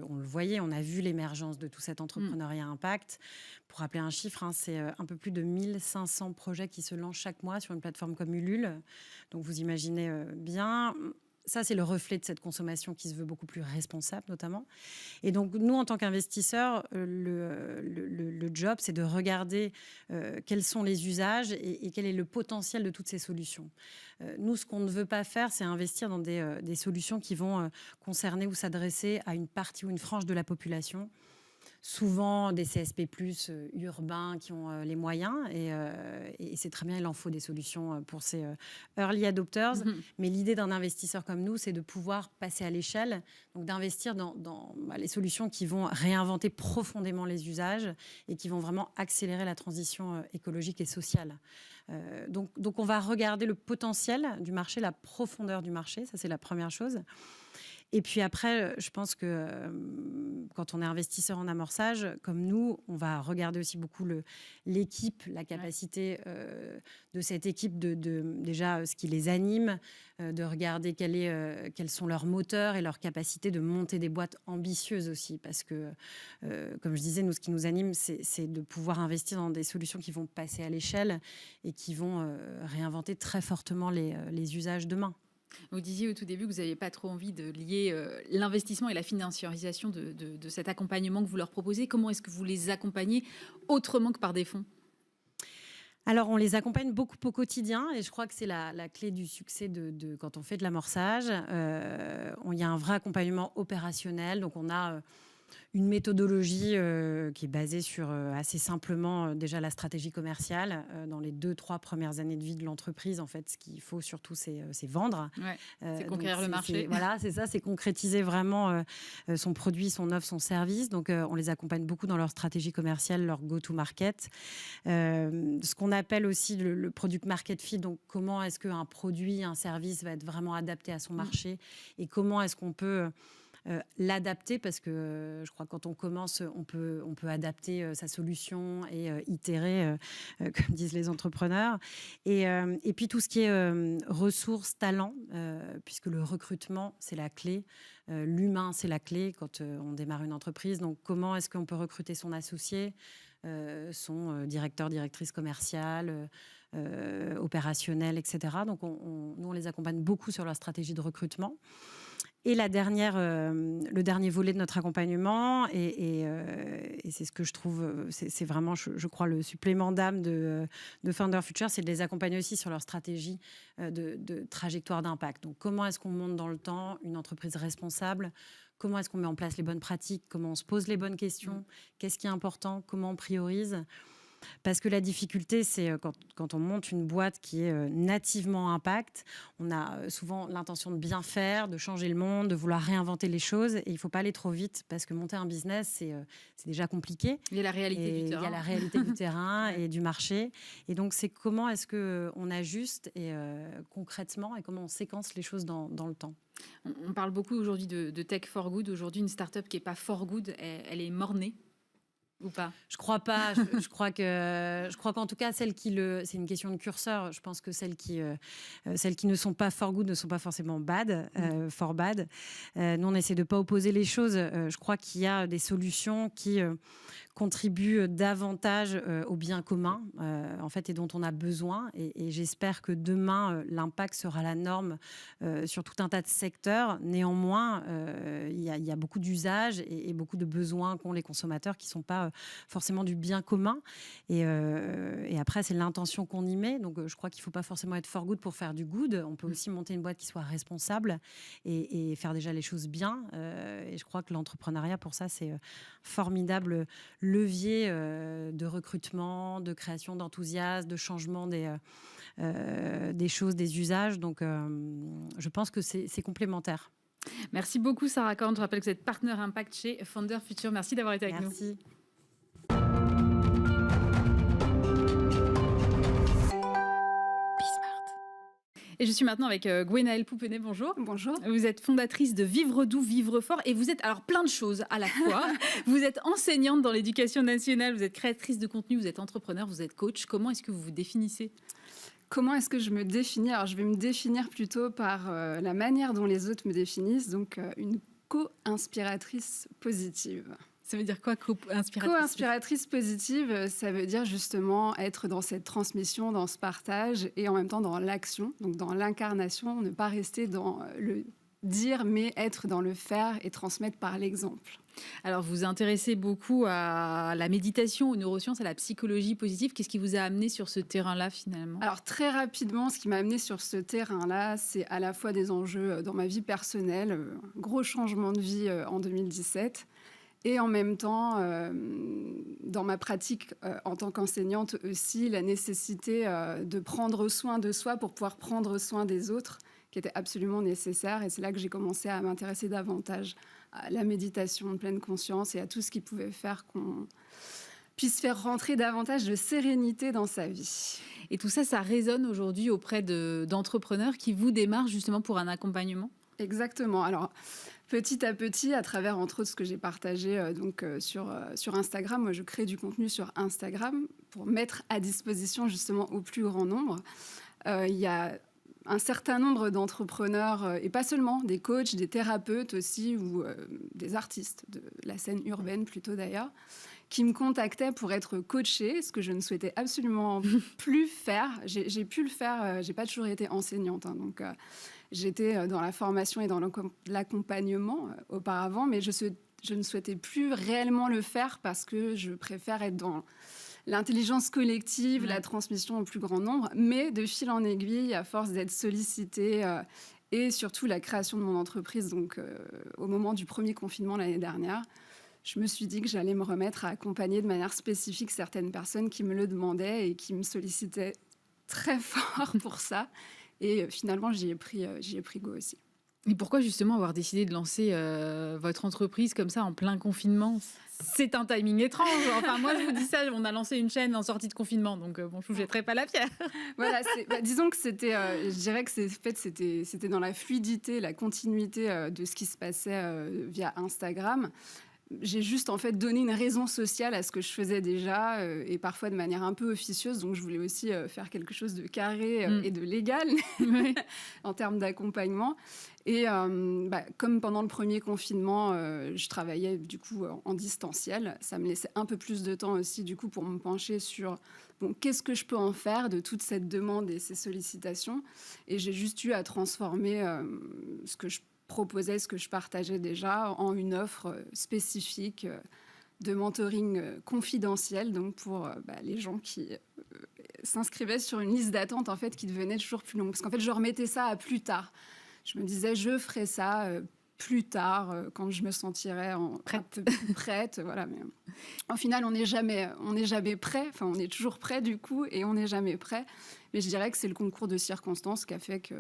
on le voyait, on a vu l'émergence de tout cet entrepreneuriat impact. Pour rappeler un chiffre, c'est un peu plus de 1500 projets qui se lancent chaque mois sur une plateforme comme Ulule. Donc, vous imaginez bien. ça, c'est le reflet de cette consommation qui se veut beaucoup plus responsable, notamment. Et donc, nous, en tant qu'investisseurs, le job, c'est de regarder quels sont les usages et quel est le potentiel de toutes ces solutions. Nous, ce qu'on ne veut pas faire, c'est investir dans des solutions qui vont concerner ou s'adresser à une partie ou une frange de la population. Souvent des CSP+, urbains qui ont les moyens et c'est très bien, il en faut des solutions pour ces early adopters. Mais l'idée d'un investisseur comme nous, c'est de pouvoir passer à l'échelle, donc d'investir dans les solutions qui vont réinventer profondément les usages et qui vont vraiment accélérer la transition écologique et sociale. Donc on va regarder le potentiel du marché, la profondeur du marché, ça c'est la première chose. Et puis après, je pense que quand on est investisseur en amorçage, comme nous, on va regarder aussi beaucoup l'équipe, la capacité de cette équipe, déjà ce qui les anime, de regarder quels sont leurs moteurs et leur capacité de monter des boîtes ambitieuses aussi. Parce que, comme je disais, nous, ce qui nous anime, c'est de pouvoir investir dans des solutions qui vont passer à l'échelle et qui vont réinventer très fortement les usages demain. Vous disiez au tout début que vous n'aviez pas trop envie de lier l'investissement et la financiarisation de cet accompagnement que vous leur proposez. Comment est-ce que vous les accompagnez autrement que par des fonds ? Alors, on les accompagne beaucoup au quotidien et je crois que c'est la clé du succès de quand on fait de l'amorçage. Il y a un vrai accompagnement opérationnel. Donc, on a une méthodologie qui est basée sur assez simplement déjà la stratégie commerciale. Dans les 2-3 premières années de vie de l'entreprise, en fait, ce qu'il faut surtout, c'est vendre. Ouais, c'est conquérir le marché. Voilà, c'est ça, c'est concrétiser vraiment son produit, son offre, son service. Donc, on les accompagne beaucoup dans leur stratégie commerciale, leur go-to-market. Ce qu'on appelle aussi le product market fit. Donc, comment est-ce qu'un produit, un service va être vraiment adapté à son marché et comment est-ce qu'on peut l'adapter, parce que je crois que quand on commence, on peut adapter sa solution et itérer, comme disent les entrepreneurs. Et puis tout ce qui est ressources, talents, puisque le recrutement, c'est la clé. L'humain, c'est la clé quand on démarre une entreprise. Donc comment est-ce qu'on peut recruter son associé, son directeur, directrice commerciale, opérationnelle, etc. Donc nous, on les accompagne beaucoup sur leur stratégie de recrutement. Et le dernier volet de notre accompagnement, et c'est ce que je trouve, c'est vraiment, je crois, le supplément d'âme de Founder Future, c'est de les accompagner aussi sur leur stratégie de trajectoire d'impact. Donc, comment est-ce qu'on monte dans le temps une entreprise responsable ? Comment est-ce qu'on met en place les bonnes pratiques ? Comment on se pose les bonnes questions ? Qu'est-ce qui est important ? Comment on priorise ? Parce que la difficulté, c'est quand on monte une boîte qui est nativement impact, on a souvent l'intention de bien faire, de changer le monde, de vouloir réinventer les choses. Et il ne faut pas aller trop vite parce que monter un business, c'est déjà compliqué. Il y a la réalité du terrain. Il y a la réalité du terrain et du marché. Et donc, c'est comment est-ce qu'on ajuste concrètement et comment on séquence les choses dans le temps. On parle beaucoup aujourd'hui de tech for good. Aujourd'hui, une start-up qui n'est pas for good, elle est mort-née. Ou pas ? Je crois pas. Je crois qu'en tout cas, c'est une question de curseur. Je pense que celles qui ne sont pas for good ne sont pas forcément bad, for bad. Nous, on essaie de pas opposer les choses. Je crois qu'il y a des solutions qui contribuent davantage au bien commun, en fait, et dont on a besoin. Et j'espère que demain, l'impact sera la norme sur tout un tas de secteurs. Néanmoins, il y a beaucoup d'usages et beaucoup de besoins qu'ont les consommateurs qui sont pas forcément du bien commun. Et après, c'est l'intention qu'on y met. Donc, je crois qu'il ne faut pas forcément être for good pour faire du good. On peut aussi monter une boîte qui soit responsable et faire déjà les choses bien. Et je crois que l'entrepreneuriat, pour ça, c'est formidable levier de recrutement, de création d'enthousiasme, de changement des choses, des usages. Donc, je pense que c'est complémentaire. Merci beaucoup, Sarah Korn. Je rappelle que vous êtes partenaire impact chez Founder Future. Merci d'avoir été avec nous. Merci. Et je suis maintenant avec Gwenaëlle Poupenet. Bonjour. Bonjour. Vous êtes fondatrice de Vivre Doux, Vivre Fort et vous êtes alors plein de choses à la fois. Vous êtes enseignante dans l'éducation nationale, vous êtes créatrice de contenu, vous êtes entrepreneur, vous êtes coach. Comment est-ce que vous vous définissez ? Comment est-ce que je me définis ? Alors, je vais me définir plutôt par la manière dont les autres me définissent, donc une co-inspiratrice positive. Ça veut dire quoi, co-inspiratrice? Co-inspiratrice positive, ça veut dire justement être dans cette transmission, dans ce partage et en même temps dans l'action, donc dans l'incarnation, ne pas rester dans le dire, mais être dans le faire et transmettre par l'exemple. Alors, vous vous intéressez beaucoup à la méditation, aux neurosciences, à la psychologie positive. Qu'est-ce qui vous a amené sur ce terrain-là, finalement? Alors, très rapidement, ce qui m'a amené sur ce terrain-là, c'est à la fois des enjeux dans ma vie personnelle, un gros changement de vie en 2017, et en même temps, dans ma pratique en tant qu'enseignante aussi, la nécessité de prendre soin de soi pour pouvoir prendre soin des autres, qui était absolument nécessaire. Et c'est là que j'ai commencé à m'intéresser davantage à la méditation de pleine conscience et à tout ce qui pouvait faire qu'on puisse faire rentrer davantage de sérénité dans sa vie. Et tout ça, ça résonne aujourd'hui auprès d'entrepreneurs qui vous démarchent justement pour un accompagnement? Exactement. Alors, petit à petit, à travers, entre autres, ce que j'ai partagé sur Instagram, moi, je crée du contenu sur Instagram pour mettre à disposition justement au plus grand nombre. Il y a un certain nombre d'entrepreneurs, et pas seulement, des coachs, des thérapeutes aussi, ou des artistes de la scène urbaine plutôt d'ailleurs, qui me contactaient pour être coachés, ce que je ne souhaitais absolument plus faire. J'ai pu le faire, j'ai pas toujours été enseignante, hein, donc j'étais dans la formation et dans l'accompagnement auparavant, mais je ne souhaitais plus réellement le faire parce que je préfère être dans l'intelligence collective, la transmission au plus grand nombre, mais de fil en aiguille, à force d'être sollicitée et surtout la création de mon entreprise, donc au moment du premier confinement l'année dernière, je me suis dit que j'allais me remettre à accompagner de manière spécifique certaines personnes qui me le demandaient et qui me sollicitaient très fort pour ça. Et finalement, j'y ai pris go aussi. Et pourquoi justement avoir décidé de lancer votre entreprise comme ça en plein confinement? C'est un timing étrange. Enfin, moi, je vous dis ça, on a lancé une chaîne en sortie de confinement, donc bon, je vous jetterai pas la pierre. Voilà, disons que c'était, je dirais que c'était dans la fluidité, la continuité de ce qui se passait via Instagram. J'ai juste en fait donné une raison sociale à ce que je faisais déjà et parfois de manière un peu officieuse. Donc je voulais aussi faire quelque chose de carré et de légal en termes d'accompagnement. Et comme pendant le premier confinement, je travaillais du coup en distanciel, ça me laissait un peu plus de temps aussi du coup pour me pencher sur qu'est-ce que je peux en faire de toute cette demande et ces sollicitations. Et j'ai juste eu à transformer ce que je proposais, ce que je partageais déjà, en une offre spécifique de mentoring confidentiel, donc pour les gens qui s'inscrivaient sur une liste d'attente en fait qui devenait toujours plus longue. Parce qu'en fait, je remettais ça à plus tard. Je me disais, je ferai ça plus tard, quand je me sentirais prête. Voilà. Mais au final, on n'est jamais prêt. Enfin, on est toujours prêt du coup, et on n'est jamais prêt. Mais je dirais que c'est le concours de circonstances qui a fait que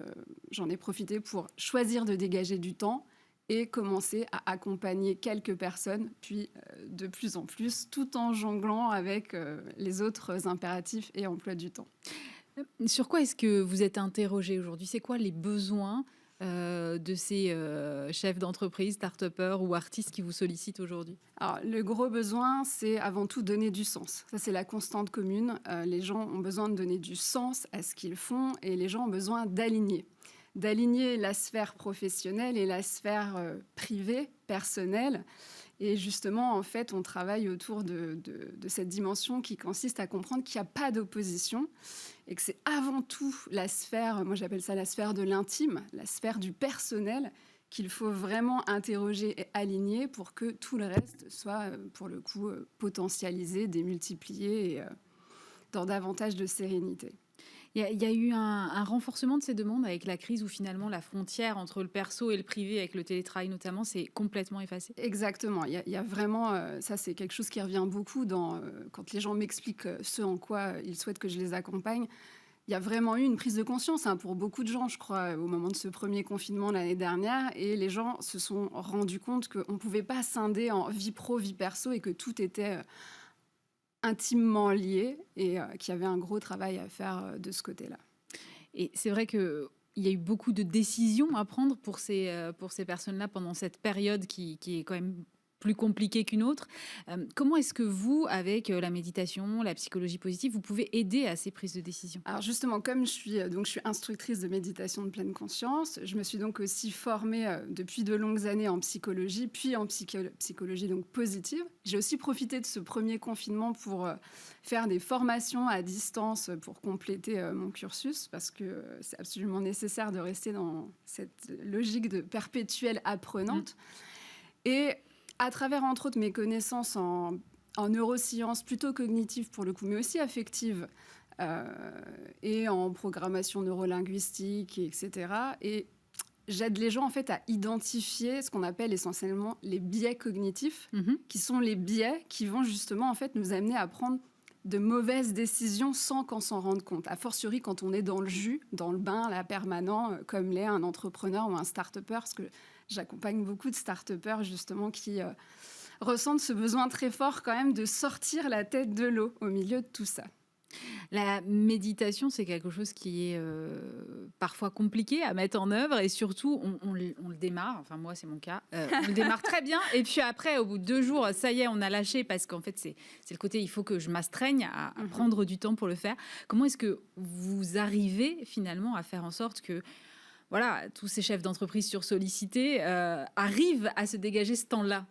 j'en ai profité pour choisir de dégager du temps et commencer à accompagner quelques personnes, puis de plus en plus, tout en jonglant avec les autres impératifs et emploi du temps. Sur quoi est-ce que vous êtes interrogé aujourd'hui? C'est quoi les besoins de ces chefs d'entreprise, start-upers ou artistes qui vous sollicitent aujourd'hui? Alors, le gros besoin, c'est avant tout donner du sens. Ça, c'est la constante commune. Les gens ont besoin de donner du sens à ce qu'ils font et les gens ont besoin d'aligner la sphère professionnelle et la sphère privée, personnelle. Et justement, en fait, on travaille autour de cette dimension qui consiste à comprendre qu'il n'y a pas d'opposition et que c'est avant tout la sphère, moi j'appelle ça la sphère de l'intime, la sphère du personnel, qu'il faut vraiment interroger et aligner pour que tout le reste soit, pour le coup, potentialisé, démultiplié et dans davantage de sérénité. Il y a eu un renforcement de ces demandes avec la crise où finalement la frontière entre le perso et le privé, avec le télétravail notamment, s'est complètement effacée. Exactement. Il y a vraiment, ça c'est quelque chose qui revient beaucoup quand les gens m'expliquent ce en quoi ils souhaitent que je les accompagne. Il y a vraiment eu une prise de conscience pour beaucoup de gens, je crois, au moment de ce premier confinement l'année dernière. Et les gens se sont rendus compte qu'on ne pouvait pas scinder en vie pro, vie perso et que tout était intimement liés et qu'il y avait un gros travail à faire de ce côté-là. Et c'est vrai qu'il y a eu beaucoup de décisions à prendre pour ces personnes-là pendant cette période qui est quand même plus compliquée qu'une autre. Comment est-ce que vous, avec la méditation, la psychologie positive, vous pouvez aider à ces prises de décision? Alors justement, comme je suis instructrice de méditation de pleine conscience, je me suis donc aussi formée depuis de longues années en psychologie, puis en psychologie donc positive. J'ai aussi profité de ce premier confinement pour faire des formations à distance pour compléter mon cursus, parce que c'est absolument nécessaire de rester dans cette logique de perpétuelle apprenante. Et à travers, entre autres, mes connaissances en neurosciences, plutôt cognitives pour le coup, mais aussi affectives, et en programmation neurolinguistique, etc. Et j'aide les gens, en fait, à identifier ce qu'on appelle essentiellement les biais cognitifs, qui sont les biais qui vont justement, en fait, nous amener à prendre de mauvaises décisions sans qu'on s'en rende compte. A fortiori, quand on est dans le jus, dans le bain, là, permanent, comme l'est un entrepreneur ou un start-upper, parce que j'accompagne beaucoup de start-upers justement qui ressentent ce besoin très fort quand même de sortir la tête de l'eau au milieu de tout ça. La méditation, c'est quelque chose qui est parfois compliqué à mettre en œuvre et surtout, on le démarre, enfin moi c'est mon cas, on le démarre très bien et puis après, au bout de 2 jours, ça y est, on a lâché parce qu'en fait, c'est le côté, il faut que je m'astreigne à prendre du temps pour le faire. Comment est-ce que vous arrivez finalement à faire en sorte que voilà, tous ces chefs d'entreprise sursollicités arrivent à se dégager ce temps-là?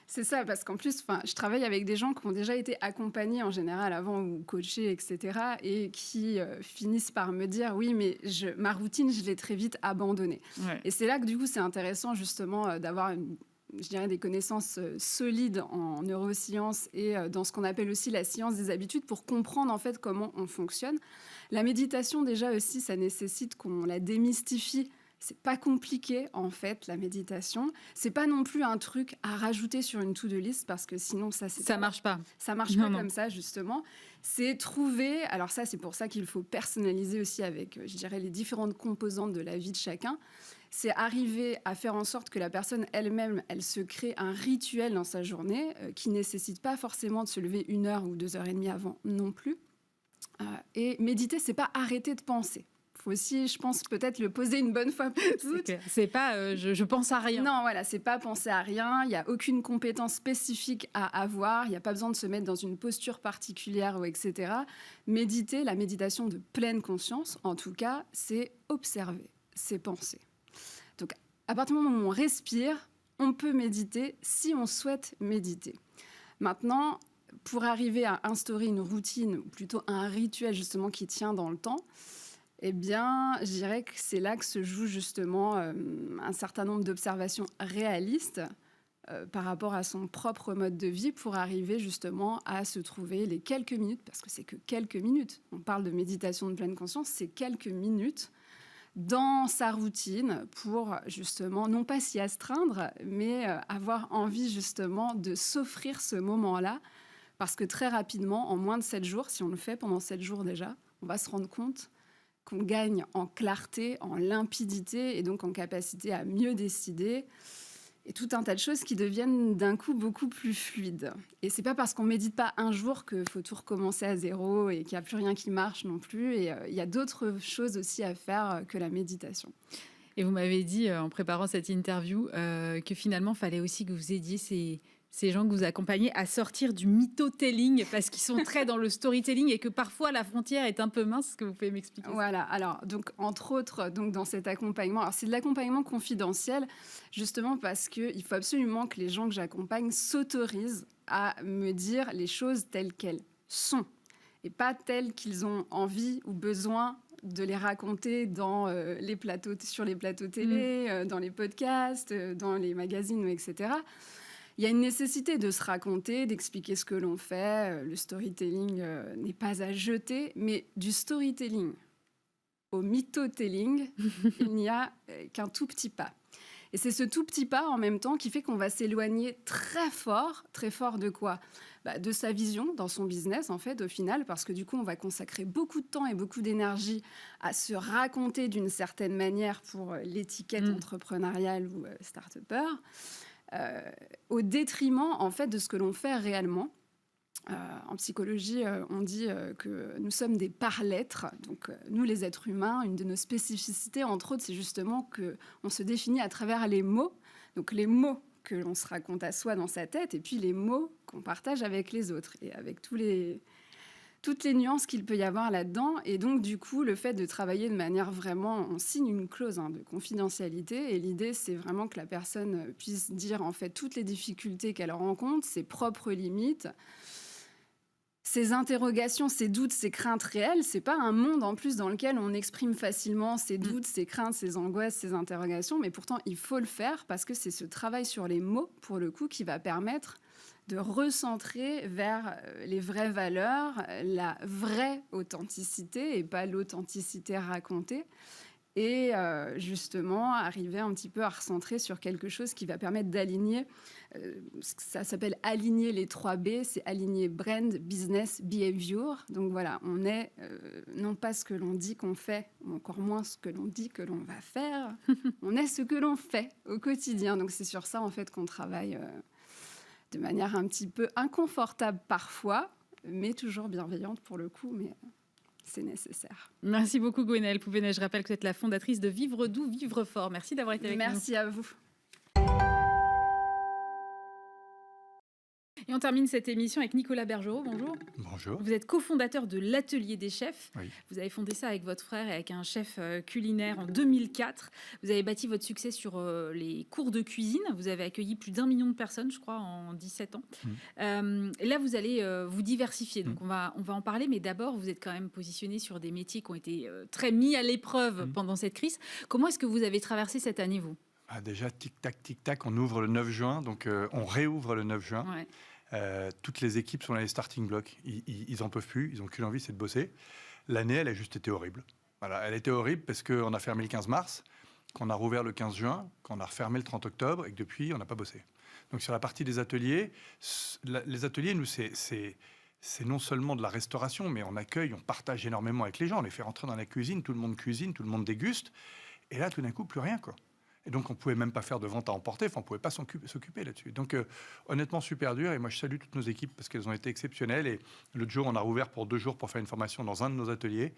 C'est ça, parce qu'en plus, je travaille avec des gens qui ont déjà été accompagnés en général avant ou coachés, etc. et qui finissent par me dire « oui, mais ma routine, je l'ai très vite abandonnée ». Et c'est là que du coup, c'est intéressant justement d'avoir je dirais des connaissances solides en neurosciences et dans ce qu'on appelle aussi la science des habitudes pour comprendre en fait comment on fonctionne. La méditation déjà aussi, ça nécessite qu'on la démystifie. C'est pas compliqué en fait la méditation. C'est pas non plus un truc à rajouter sur une to-do list parce que sinon ça marche pas. Ça marche pas comme ça justement. C'est trouver. Alors ça c'est pour ça qu'il faut personnaliser aussi avec je dirais les différentes composantes de la vie de chacun. C'est arriver à faire en sorte que la personne elle-même, elle se crée un rituel dans sa journée qui nécessite pas forcément de se lever 1 heure ou 2h30 avant non plus. Et méditer, c'est pas arrêter de penser. Faut aussi, je pense, peut-être le poser une bonne fois pour toutes. C'est pas je pense à rien. Non, voilà, c'est pas penser à rien. Il n'y a aucune compétence spécifique à avoir. Il n'y a pas besoin de se mettre dans une posture particulière ou etc. Méditer, la méditation de pleine conscience, en tout cas, c'est observer, c'est penser. Donc, à partir du moment où on respire, on peut méditer si on souhaite méditer. Maintenant, pour arriver à instaurer une routine, ou plutôt un rituel justement qui tient dans le temps, eh bien, je dirais que c'est là que se joue justement un certain nombre d'observations réalistes par rapport à son propre mode de vie pour arriver justement à se trouver les quelques minutes, parce que c'est que quelques minutes. On parle de méditation de pleine conscience, c'est quelques minutes dans sa routine pour justement, non pas s'y astreindre, mais avoir envie justement de s'offrir ce moment-là, parce que très rapidement, en moins de 7 jours, si on le fait pendant 7 jours déjà, on va se rendre compte qu'on gagne en clarté, en limpidité et donc en capacité à mieux décider et tout un tas de choses qui deviennent d'un coup beaucoup plus fluides. Et c'est pas parce qu'on médite pas un jour qu'il faut tout recommencer à zéro et qu'il n'y a plus rien qui marche non plus. Et il y a d'autres choses aussi à faire que la méditation. Et vous m'avez dit en préparant cette interview que finalement, il fallait aussi que vous aidiez ces gens que vous accompagnez à sortir du mytho-telling parce qu'ils sont très dans le storytelling et que parfois la frontière est un peu mince. Est-ce que vous pouvez m'expliquer ça ? Voilà, alors donc entre autres donc dans cet accompagnement, alors c'est de l'accompagnement confidentiel justement parce qu'il faut absolument que les gens que j'accompagne s'autorisent à me dire les choses telles qu'elles sont et pas telles qu'ils ont envie ou besoin de les raconter dans sur les plateaux télé, dans les podcasts, dans les magazines, etc. Il y a une nécessité de se raconter, d'expliquer ce que l'on fait. Le storytelling n'est pas à jeter, mais du storytelling au mytho-telling, il n'y a qu'un tout petit pas. Et c'est ce tout petit pas en même temps qui fait qu'on va s'éloigner très fort de quoi ? De sa vision dans son business, en fait, au final, parce que du coup, on va consacrer beaucoup de temps et beaucoup d'énergie à se raconter d'une certaine manière pour l'étiquette entrepreneuriale ou start-upper. Au détriment en fait de ce que l'on fait réellement. En psychologie, on dit que nous sommes des par-lettres. Donc, nous, les êtres humains, une de nos spécificités, entre autres, c'est justement qu'on se définit à travers les mots. Donc, les mots que l'on se raconte à soi dans sa tête, et puis les mots qu'on partage avec les autres, et avec toutes les nuances qu'il peut y avoir là-dedans. Et donc, du coup, le fait de travailler de manière vraiment... On signe une clause de confidentialité, et l'idée, c'est vraiment que la personne puisse dire, en fait, toutes les difficultés qu'elle rencontre, ses propres limites, ses interrogations, ses doutes, ses craintes réelles. C'est pas un monde, en plus, dans lequel on exprime facilement ses doutes, ses craintes, ses angoisses, ses interrogations, mais pourtant, il faut le faire, parce que c'est ce travail sur les mots, pour le coup, qui va permettre de recentrer vers les vraies valeurs, la vraie authenticité et pas l'authenticité racontée. Et justement, arriver un petit peu à recentrer sur quelque chose qui va permettre d'aligner, ça s'appelle aligner les 3 B, c'est aligner brand, business, behavior. Donc voilà, on est non pas ce que l'on dit qu'on fait, ou encore moins ce que l'on dit que l'on va faire, on est ce que l'on fait au quotidien. Donc c'est sur ça en fait qu'on travaille de manière un petit peu inconfortable parfois, mais toujours bienveillante pour le coup, mais c'est nécessaire. Merci beaucoup Gwenaëlle Pouvenet. Je rappelle que vous êtes la fondatrice de Vivre doux, vivre fort. Merci d'avoir été avec nous. Merci à vous. Et on termine cette émission avec Nicolas Bergerot. Bonjour. Bonjour. Vous êtes cofondateur de l'Atelier des chefs. Oui. Vous avez fondé ça avec votre frère et avec un chef culinaire en 2004. Vous avez bâti votre succès sur les cours de cuisine. Vous avez accueilli plus d'1 million de personnes, je crois, en 17 ans. Et là, vous allez vous diversifier. Donc, on va en parler. Mais d'abord, vous êtes quand même positionné sur des métiers qui ont été très mis à l'épreuve pendant cette crise. Comment est-ce que vous avez traversé cette année, vous ? Déjà, tic-tac, on ouvre le 9 juin. Donc, on réouvre le 9 juin. Ouais. Toutes les équipes sont dans les starting blocks. Ils en peuvent plus. Ils n'ont qu'une envie, c'est de bosser. L'année, elle a juste été horrible. Voilà, elle était horrible parce qu'on a fermé le 15 mars, qu'on a rouvert le 15 juin, qu'on a refermé le 30 octobre et que depuis, on n'a pas bossé. Donc, sur la partie des ateliers, les ateliers, nous, c'est non seulement de la restauration, mais on accueille, on partage énormément avec les gens. On les fait rentrer dans la cuisine, tout le monde déguste. Et là, tout d'un coup, plus rien, quoi. Et donc, on ne pouvait même pas faire de vente à emporter. Enfin, on ne pouvait pas s'occuper là-dessus. Donc, honnêtement, super dur. Et moi, je salue toutes nos équipes parce qu'elles ont été exceptionnelles. Et l'autre jour, on a rouvert pour 2 jours pour faire une formation dans un de nos ateliers.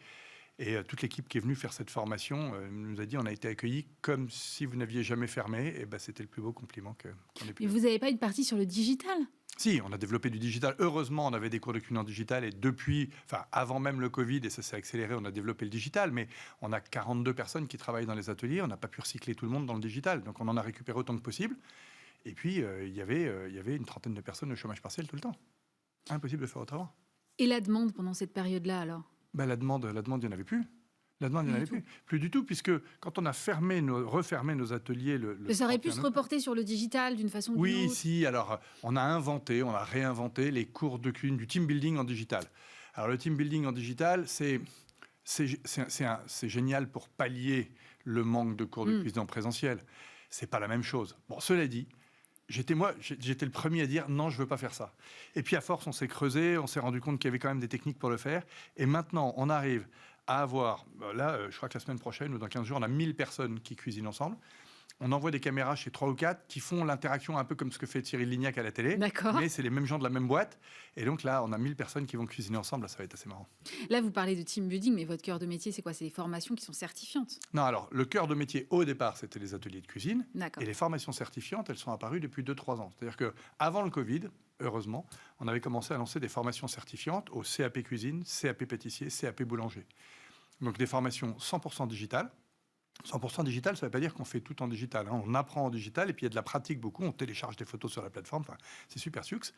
Et toute l'équipe qui est venue faire cette formation nous a dit on a été accueillis comme si vous n'aviez jamais fermé. Et ben, c'était le plus beau compliment qu'on ait pu. Mais vous n'avez pas une partie sur le digital ? Si, on a développé du digital. Heureusement, on avait des cours de cuisine en digital et depuis, avant même le Covid, et ça s'est accéléré, on a développé le digital. Mais on a 42 personnes qui travaillent dans les ateliers. On n'a pas pu recycler tout le monde dans le digital. Donc, on en a récupéré autant que possible. Et puis, il y avait une 30aine de personnes au chômage partiel tout le temps. Impossible de faire autrement. Et la demande pendant cette période-là, alors ? La demande, il n'y en avait plus. La demande, il n'y en avait plus. Plus du tout, puisque quand on a refermé nos ateliers... Ça aurait pu se reporter sur le digital d'une façon ou d'une autre. Oui, si. Alors, on a réinventé les cours de cuisine, du team building en digital. Alors, le team building en digital, c'est génial pour pallier le manque de cours de cuisine en présentiel. C'est pas la même chose. Bon, cela dit, j'étais le premier à dire non, je veux pas faire ça. Et puis, à force, on s'est creusé, on s'est rendu compte qu'il y avait quand même des techniques pour le faire. Et maintenant, on arrive à avoir, là, je crois que la semaine prochaine ou dans 15 jours, on a 1000 personnes qui cuisinent ensemble. On envoie des caméras chez 3 ou 4 qui font l'interaction un peu comme ce que fait Cyril Lignac à la télé. D'accord. Mais c'est les mêmes gens de la même boîte. Et donc là, on a 1000 personnes qui vont cuisiner ensemble. Là, ça va être assez marrant. Là, vous parlez de team building, mais votre cœur de métier, c'est quoi ? C'est des formations qui sont certifiantes ? Non, alors, le cœur de métier, au départ, c'était les ateliers de cuisine. D'accord. Et les formations certifiantes, elles sont apparues depuis 2-3 ans. C'est-à-dire qu'avant le Covid, heureusement, on avait commencé à lancer des formations certifiantes au CAP cuisine, CAP pâtissier, CAP boulanger. Donc des formations 100% digitales. 100% digital, ça ne veut pas dire qu'on fait tout en digital. On apprend en digital et puis il y a de la pratique beaucoup. On télécharge des photos sur la plateforme. Enfin, c'est super succe.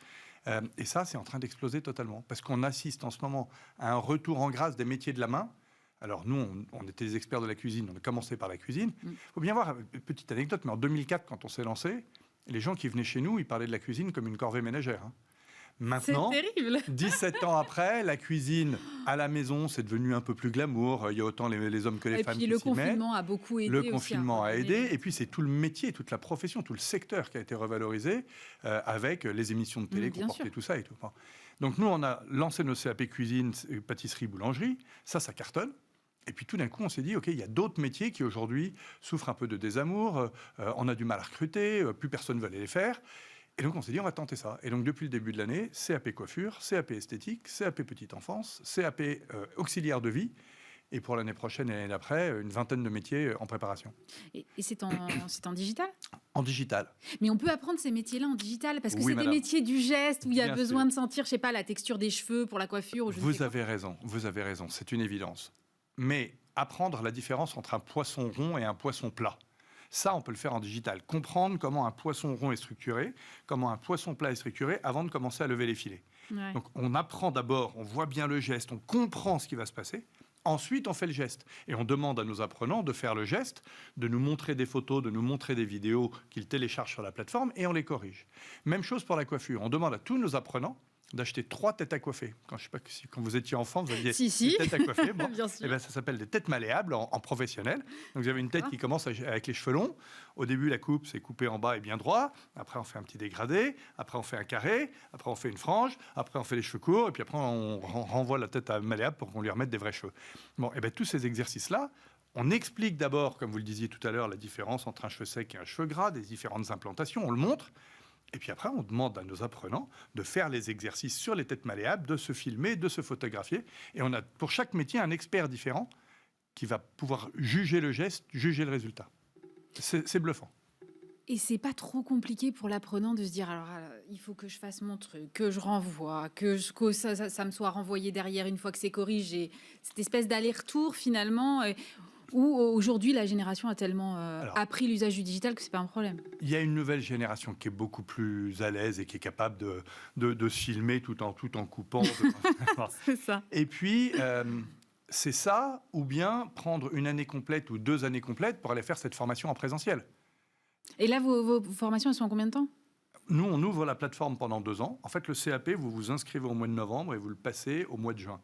Et ça, c'est en train d'exploser totalement. Parce qu'on assiste en ce moment à un retour en grâce des métiers de la main. Alors nous, on était des experts de la cuisine. On a commencé par la cuisine. Il faut bien voir, une petite anecdote, mais en 2004, quand on s'est lancé, les gens qui venaient chez nous, ils parlaient de la cuisine comme une corvée ménagère. Maintenant, c'est terrible. 17 ans après, la cuisine à la maison, c'est devenu un peu plus glamour. Il y a autant les hommes que les femmes qui s'y mettent. Et puis le confinement a beaucoup aidé. Le confinement a aidé. Et puis c'est tout le métier, toute la profession, tout le secteur qui a été revalorisé avec les émissions de télé qu'on portait, tout ça et tout. Donc nous, on a lancé nos CAP cuisine, pâtisserie, boulangerie. Ça cartonne. Et puis tout d'un coup, on s'est dit, OK, il y a d'autres métiers qui aujourd'hui souffrent un peu de désamour. On a du mal à recruter. Plus personne ne veut aller les faire. Et donc, on s'est dit, on va tenter ça. Et donc, depuis le début de l'année, CAP coiffure, CAP esthétique, CAP petite enfance, CAP auxiliaire de vie. Et pour l'année prochaine et l'année d'après, une vingtaine de métiers en préparation. Et c'est en digital? En digital. Mais on peut apprendre ces métiers-là en digital parce que Oui, c'est des madame. métiers du geste où il y a Bien besoin sûr. de sentir, je sais pas, la texture des cheveux pour la coiffure. Ou je ne Vous sais quoi. avez raison, c'est une évidence. Mais apprendre la différence entre un poisson rond et un poisson plat, ça, on peut le faire en digital. Comprendre comment un poisson rond est structuré, comment un poisson plat est structuré, avant de commencer à lever les filets. Ouais. Donc, on apprend d'abord, on voit bien le geste, on comprend ce qui va se passer. Ensuite, on fait le geste. Et on demande à nos apprenants de faire le geste, de nous montrer des photos, de nous montrer des vidéos qu'ils téléchargent sur la plateforme et on les corrige. Même chose pour la coiffure. On demande à tous nos apprenants d'acheter 3 têtes à coiffer. Quand, je sais pas, quand vous étiez enfant, vous aviez Si. des têtes à coiffer. Bon, Bien sûr. eh ben, ça s'appelle des têtes malléables en professionnel. Donc vous avez une tête qui commence avec les cheveux longs. Au début, la coupe, c'est coupé en bas et bien droit. Après, on fait un petit dégradé. Après, on fait un carré. Après, on fait une frange. Après, on fait les cheveux courts. Et puis après, on renvoie la tête à malléable pour qu'on lui remette des vrais cheveux. Bon, et ben, tous ces exercices-là, on explique d'abord, comme vous le disiez tout à l'heure, la différence entre un cheveu sec et un cheveu gras, des différentes implantations. On le montre. Et puis après, on demande à nos apprenants de faire les exercices sur les têtes malléables, de se filmer, de se photographier. Et on a pour chaque métier un expert différent qui va pouvoir juger le geste, juger le résultat. C'est bluffant. Et c'est pas trop compliqué pour l'apprenant de se dire alors il faut que je fasse mon truc, que je renvoie, que ça me soit renvoyé derrière une fois que c'est corrigé. Cette espèce d'aller-retour finalement. Où aujourd'hui la génération a tellement appris l'usage du digital que c'est pas un problème. Il y a une nouvelle génération qui est beaucoup plus à l'aise et qui est capable de se filmer tout en coupant. C'est ça. Et puis, c'est ça, ou bien prendre une année complète ou 2 années complètes pour aller faire cette formation en présentiel. Et là, vos formations, elles sont en combien de temps? Nous, on ouvre la plateforme pendant 2 ans. En fait, le CAP, vous vous inscrivez au mois de novembre et vous le passez au mois de juin.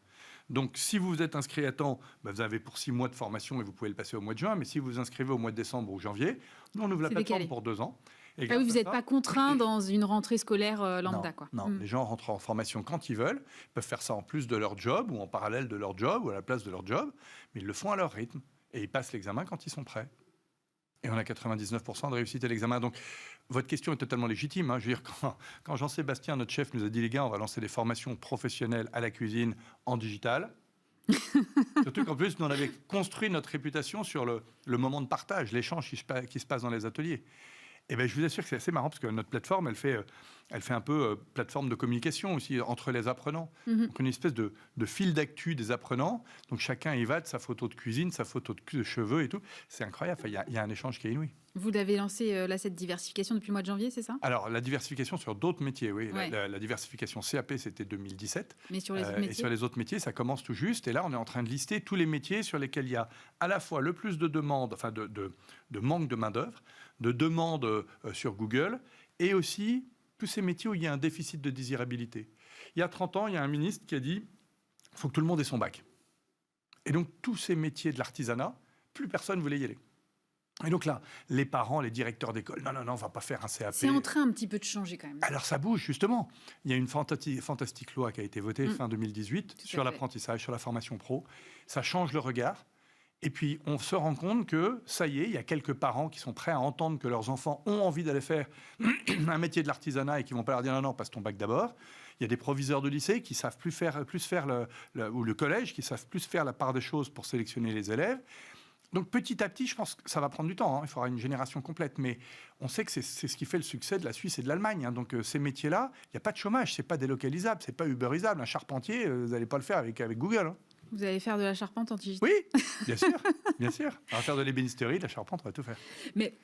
Donc, si vous vous êtes inscrit à temps, vous avez pour 6 mois de formation et vous pouvez le passer au mois de juin. Mais si vous vous inscrivez au mois de décembre ou janvier, nous, on ouvre la C'est plateforme décalé. pour 2 ans. Et Ah oui, grâce vous à n'êtes ça- pas contraint dans une rentrée scolaire lambda, Non, quoi. non. Les gens rentrent en formation quand ils veulent. Ils peuvent faire ça en plus de leur job ou en parallèle de leur job ou à la place de leur job. Mais ils le font à leur rythme. Et ils passent l'examen quand ils sont prêts. Et on a 99% de réussite à l'examen. Donc, votre question est totalement légitime. Je veux dire, quand Jean-Sébastien, notre chef, nous a dit, les gars, on va lancer des formations professionnelles à la cuisine en digital. Surtout qu'en plus, nous, on avait construit notre réputation sur le moment de partage, l'échange qui se passe dans les ateliers. Et ben, je vous assure que c'est assez marrant parce que notre plateforme, elle fait un peu plateforme de communication aussi entre les apprenants. Donc, une espèce de fil d'actu des apprenants. Donc, chacun y va de sa photo de cuisine, sa photo de cheveux et tout. C'est incroyable. Il y a un échange qui est inouï. Vous l'avez lancé, là, cette diversification depuis le mois de janvier, c'est ça? Alors, la diversification sur d'autres métiers, oui. Ouais. La diversification CAP, c'était 2017. Mais sur les autres Et métiers? sur les autres métiers, ça commence tout juste. Et là, on est en train de lister tous les métiers sur lesquels il y a à la fois le plus de demandes, enfin de manque de main-d'œuvre, de demandes sur Google, et aussi tous ces métiers où il y a un déficit de désirabilité. Il y a 30 ans, il y a un ministre qui a dit il faut que tout le monde ait son bac. Et donc, tous ces métiers de l'artisanat, plus personne ne voulait y aller. Et donc là, les parents, les directeurs d'école, non, on ne va pas faire un CAP. C'est en train un petit peu de changer quand même. Alors ça bouge justement. Il y a une fantastique loi qui a été votée fin 2018 sur l'apprentissage, sur la formation pro. Ça change le regard. Et puis on se rend compte que ça y est, il y a quelques parents qui sont prêts à entendre que leurs enfants ont envie d'aller faire un métier de l'artisanat et qui vont pas leur dire non, passe ton bac d'abord. Il y a des proviseurs de lycée qui savent plus faire ou le collège qui savent plus faire la part des choses pour sélectionner les élèves. Donc petit à petit, je pense que ça va prendre du temps. Il faudra une génération complète. Mais on sait que c'est ce qui fait le succès de la Suisse et de l'Allemagne. Donc ces métiers-là, il n'y a pas de chômage. C'est pas délocalisable, c'est pas uberisable. Un charpentier, vous n'allez pas le faire avec Google. Vous allez faire de la charpente en digital? Oui, bien sûr, bien sûr. On va faire de l'ébénisterie, de la charpente, on va tout faire. Mais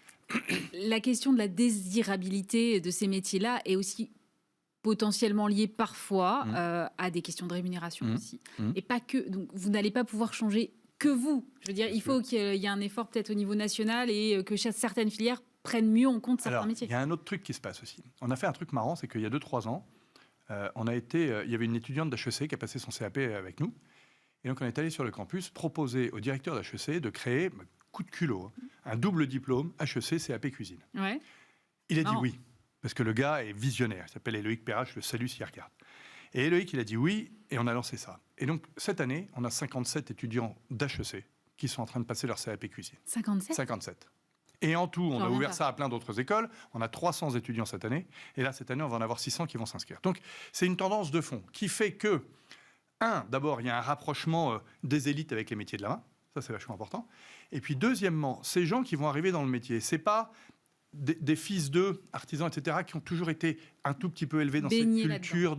la question de la désirabilité de ces métiers-là est aussi potentiellement liée parfois à des questions de rémunération aussi. Et pas que. Donc vous n'allez pas pouvoir changer que vous. Je veux dire, il faut qu'il y ait un effort peut-être au niveau national et que certaines filières prennent mieux en compte certains métiers. Il y a un autre truc qui se passe aussi. On a fait un truc marrant, c'est qu'il y a 2-3 ans, il y avait une étudiante d'HEC qui a passé son CAP avec nous. Et donc, on est allé sur le campus proposer au directeur d'HEC de créer, coup de culot, un double diplôme HEC CAP cuisine. Ouais. Il a dit oui, parce que le gars est visionnaire. Il s'appelle Éloïc Perrache, le salue s'il regarde. Et Éloïc, il a dit oui, et on a lancé ça. Et donc, cette année, on a 57 étudiants d'HEC qui sont en train de passer leur CAP cuisine. 57 57. Et en tout, on a ouvert ça à plein d'autres écoles. On a 300 étudiants cette année. Et là, cette année, on va en avoir 600 qui vont s'inscrire. Donc, c'est une tendance de fond qui fait que d'abord, il y a un rapprochement des élites avec les métiers de la main. Ça, c'est vachement important. Et puis, deuxièmement, ces gens qui vont arriver dans le métier, c'est pas des fils d'eux, artisans, etc., qui ont toujours été un tout petit peu élevés dans cette culture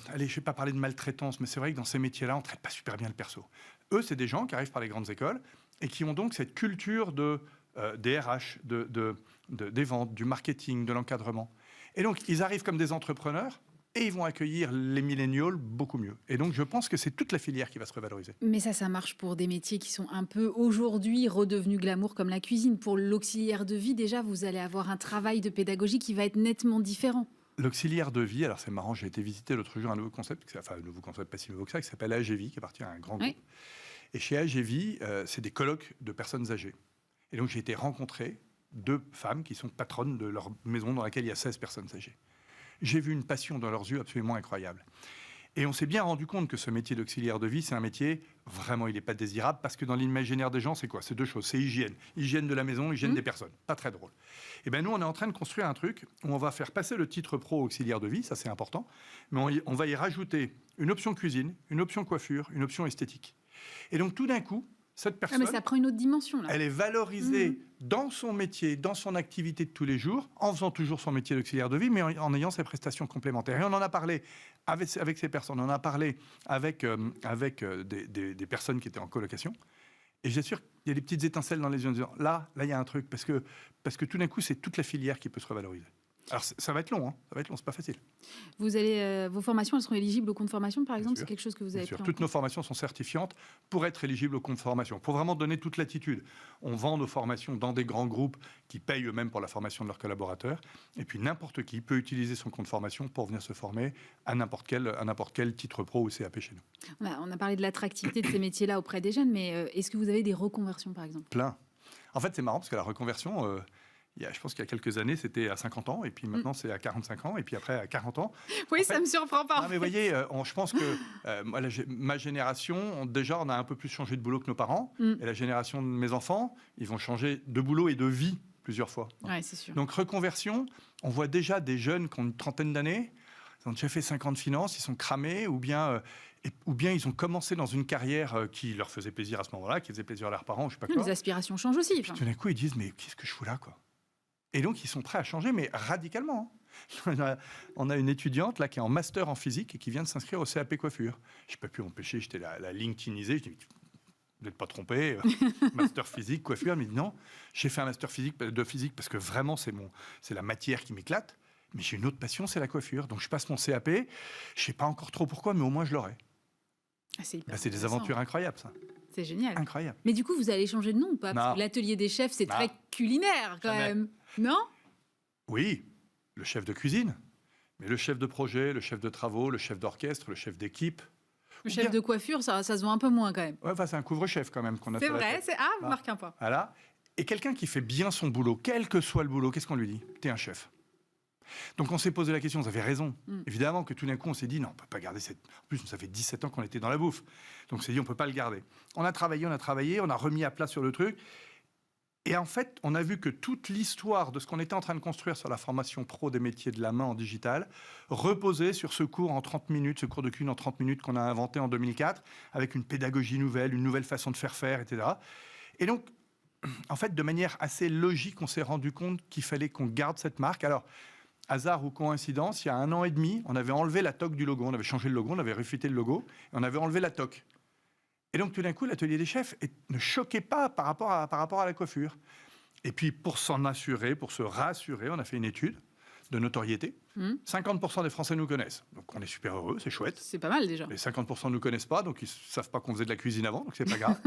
allez, je ne vais pas parler de maltraitance, mais c'est vrai que dans ces métiers-là, on ne traite pas super bien le perso. Eux, c'est des gens qui arrivent par les grandes écoles et qui ont donc cette culture des RH, des ventes, du marketing, de l'encadrement. Et donc, ils arrivent comme des entrepreneurs et ils vont accueillir les millennials beaucoup mieux. Et donc, je pense que c'est toute la filière qui va se revaloriser. Mais ça marche pour des métiers qui sont un peu aujourd'hui redevenus glamour comme la cuisine. Pour l'auxiliaire de vie, déjà, vous allez avoir un travail de pédagogie qui va être nettement différent. L'auxiliaire de vie, alors c'est marrant, j'ai été visiter l'autre jour un nouveau concept, un nouveau concept pas si nouveau que ça, qui s'appelle AGV, qui appartient à un grand groupe. Et chez AGV, c'est des colloques de personnes âgées. Et donc j'ai été rencontrer 2 femmes qui sont patronnes de leur maison dans laquelle il y a 16 personnes âgées. J'ai vu une passion dans leurs yeux absolument incroyable. Et on s'est bien rendu compte que ce métier d'auxiliaire de vie, c'est un métier, vraiment, il n'est pas désirable, parce que dans l'imaginaire des gens, c'est quoi? C'est 2 choses, c'est hygiène. Hygiène de la maison, hygiène des personnes. Pas très drôle. Et bien nous, on est en train de construire un truc où on va faire passer le titre pro auxiliaire de vie, ça c'est important, mais on va y rajouter une option cuisine, une option coiffure, une option esthétique. Et donc tout d'un coup, cette personne, mais ça prend une autre dimension, là. Elle est valorisée dans son métier, dans son activité de tous les jours, en faisant toujours son métier d'auxiliaire de vie, mais en ayant ses prestations complémentaires. Et on en a parlé avec ces personnes, on en a parlé avec des personnes qui étaient en colocation. Et j'assure qu'il y a des petites étincelles dans les yeux en disant, là, il y a un truc, parce que tout d'un coup, c'est toute la filière qui peut se revaloriser. Alors, ça va être long, c'est pas facile. Vos formations, elles seront éligibles au compte formation, par exemple? Bien sûr. C'est quelque chose que vous avez pris en Toutes compte. nos formations sont certifiantes pour être éligibles au compte formation, pour vraiment donner toute l'attitude. On vend nos formations dans des grands groupes qui payent eux-mêmes pour la formation de leurs collaborateurs. Et puis, n'importe qui peut utiliser son compte formation pour venir se former à n'importe quel titre pro ou CAP chez nous. On a parlé de l'attractivité de ces métiers-là auprès des jeunes, mais est-ce que vous avez des reconversions, par exemple? Plein. En fait, c'est marrant parce que la reconversion... je pense qu'il y a quelques années, c'était à 50 ans, et puis maintenant, c'est à 45 ans, et puis après, à 40 ans. Oui, ça ne me surprend pas. Non, mais vous voyez, je pense que ma génération, déjà, on a un peu plus changé de boulot que nos parents, et la génération de mes enfants, ils vont changer de boulot et de vie plusieurs fois. Ouais, c'est sûr. Donc, reconversion, on voit déjà des jeunes qui ont une trentaine d'années, ils ont déjà fait 5 ans de finance, ils sont cramés, ou bien ils ont commencé dans une carrière qui leur faisait plaisir à ce moment-là, qui faisait plaisir à leurs parents, je sais pas quoi. Les aspirations changent aussi. Puis tout d'un coup, ils disent, mais qu'est-ce que je fous là, quoi? Et donc, ils sont prêts à changer, mais radicalement. On a une étudiante là qui est en master en physique et qui vient de s'inscrire au CAP coiffure. Je n'ai pas pu m'empêcher, j'étais la LinkedInisée. Je dis, vous n'êtes pas trompé, master physique, coiffure. Elle me dit non, j'ai fait un master de physique parce que vraiment, c'est la matière qui m'éclate. Mais j'ai une autre passion, c'est la coiffure. Donc, je passe mon CAP. Je ne sais pas encore trop pourquoi, mais au moins, je l'aurai. C'est des aventures incroyables, ça. C'est génial. Incroyable. Mais du coup, vous allez changer de nom ou pas? Parce que l'atelier des chefs, c'est très culinaire quand même. Non? Oui, le chef de cuisine, mais le chef de projet, le chef de travaux, le chef d'orchestre, le chef d'équipe. Le chef de coiffure, ça se voit un peu moins quand même. Ouais, c'est un couvre-chef quand même qu'on a. C'est vrai, vous marquez un point. Voilà. Et quelqu'un qui fait bien son boulot, quel que soit le boulot, qu'est-ce qu'on lui dit? T'es un chef. Donc on s'est posé la question, vous avez raison. Évidemment que tout d'un coup on s'est dit non, on ne peut pas garder cette... En plus, ça fait 17 ans qu'on était dans la bouffe. Donc on s'est dit on ne peut pas le garder. On a travaillé, on a remis à plat sur le truc. Et en fait, on a vu que toute l'histoire de ce qu'on était en train de construire sur la formation pro des métiers de la main en digital reposait sur ce cours en 30 minutes, ce cours de cuisine en 30 minutes qu'on a inventé en 2004, avec une pédagogie nouvelle, une nouvelle façon de faire, etc. Et donc, en fait, de manière assez logique, on s'est rendu compte qu'il fallait qu'on garde cette marque. Alors, hasard ou coïncidence, il y a 1 an et demi, on avait enlevé la toque du logo. On avait changé le logo, on avait refité le logo, et on avait enlevé la toque. Et donc, tout d'un coup, l'atelier des chefs ne choquait pas par rapport à la coiffure. Et puis, pour s'en assurer, pour se rassurer, on a fait une étude de notoriété. 50% des Français nous connaissent. Donc, on est super heureux, c'est chouette. C'est pas mal déjà. Les 50% ne nous connaissent pas, donc ils ne savent pas qu'on faisait de la cuisine avant, donc c'est pas grave.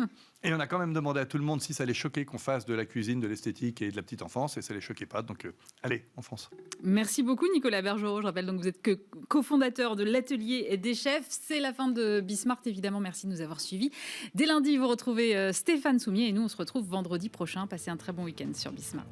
Et on a quand même demandé à tout le monde si ça les choquait qu'on fasse de la cuisine, de l'esthétique et de la petite enfance, et ça les choquait pas. Donc, allez, on fonce. Merci beaucoup, Nicolas Bergerot. Je rappelle donc que vous êtes cofondateur de l'atelier des chefs. C'est la fin de Bismart, évidemment. Merci de nous avoir suivis. Dès lundi, vous retrouvez Stéphane Soumier et nous, on se retrouve vendredi prochain. Passez un très bon week-end sur Bismart.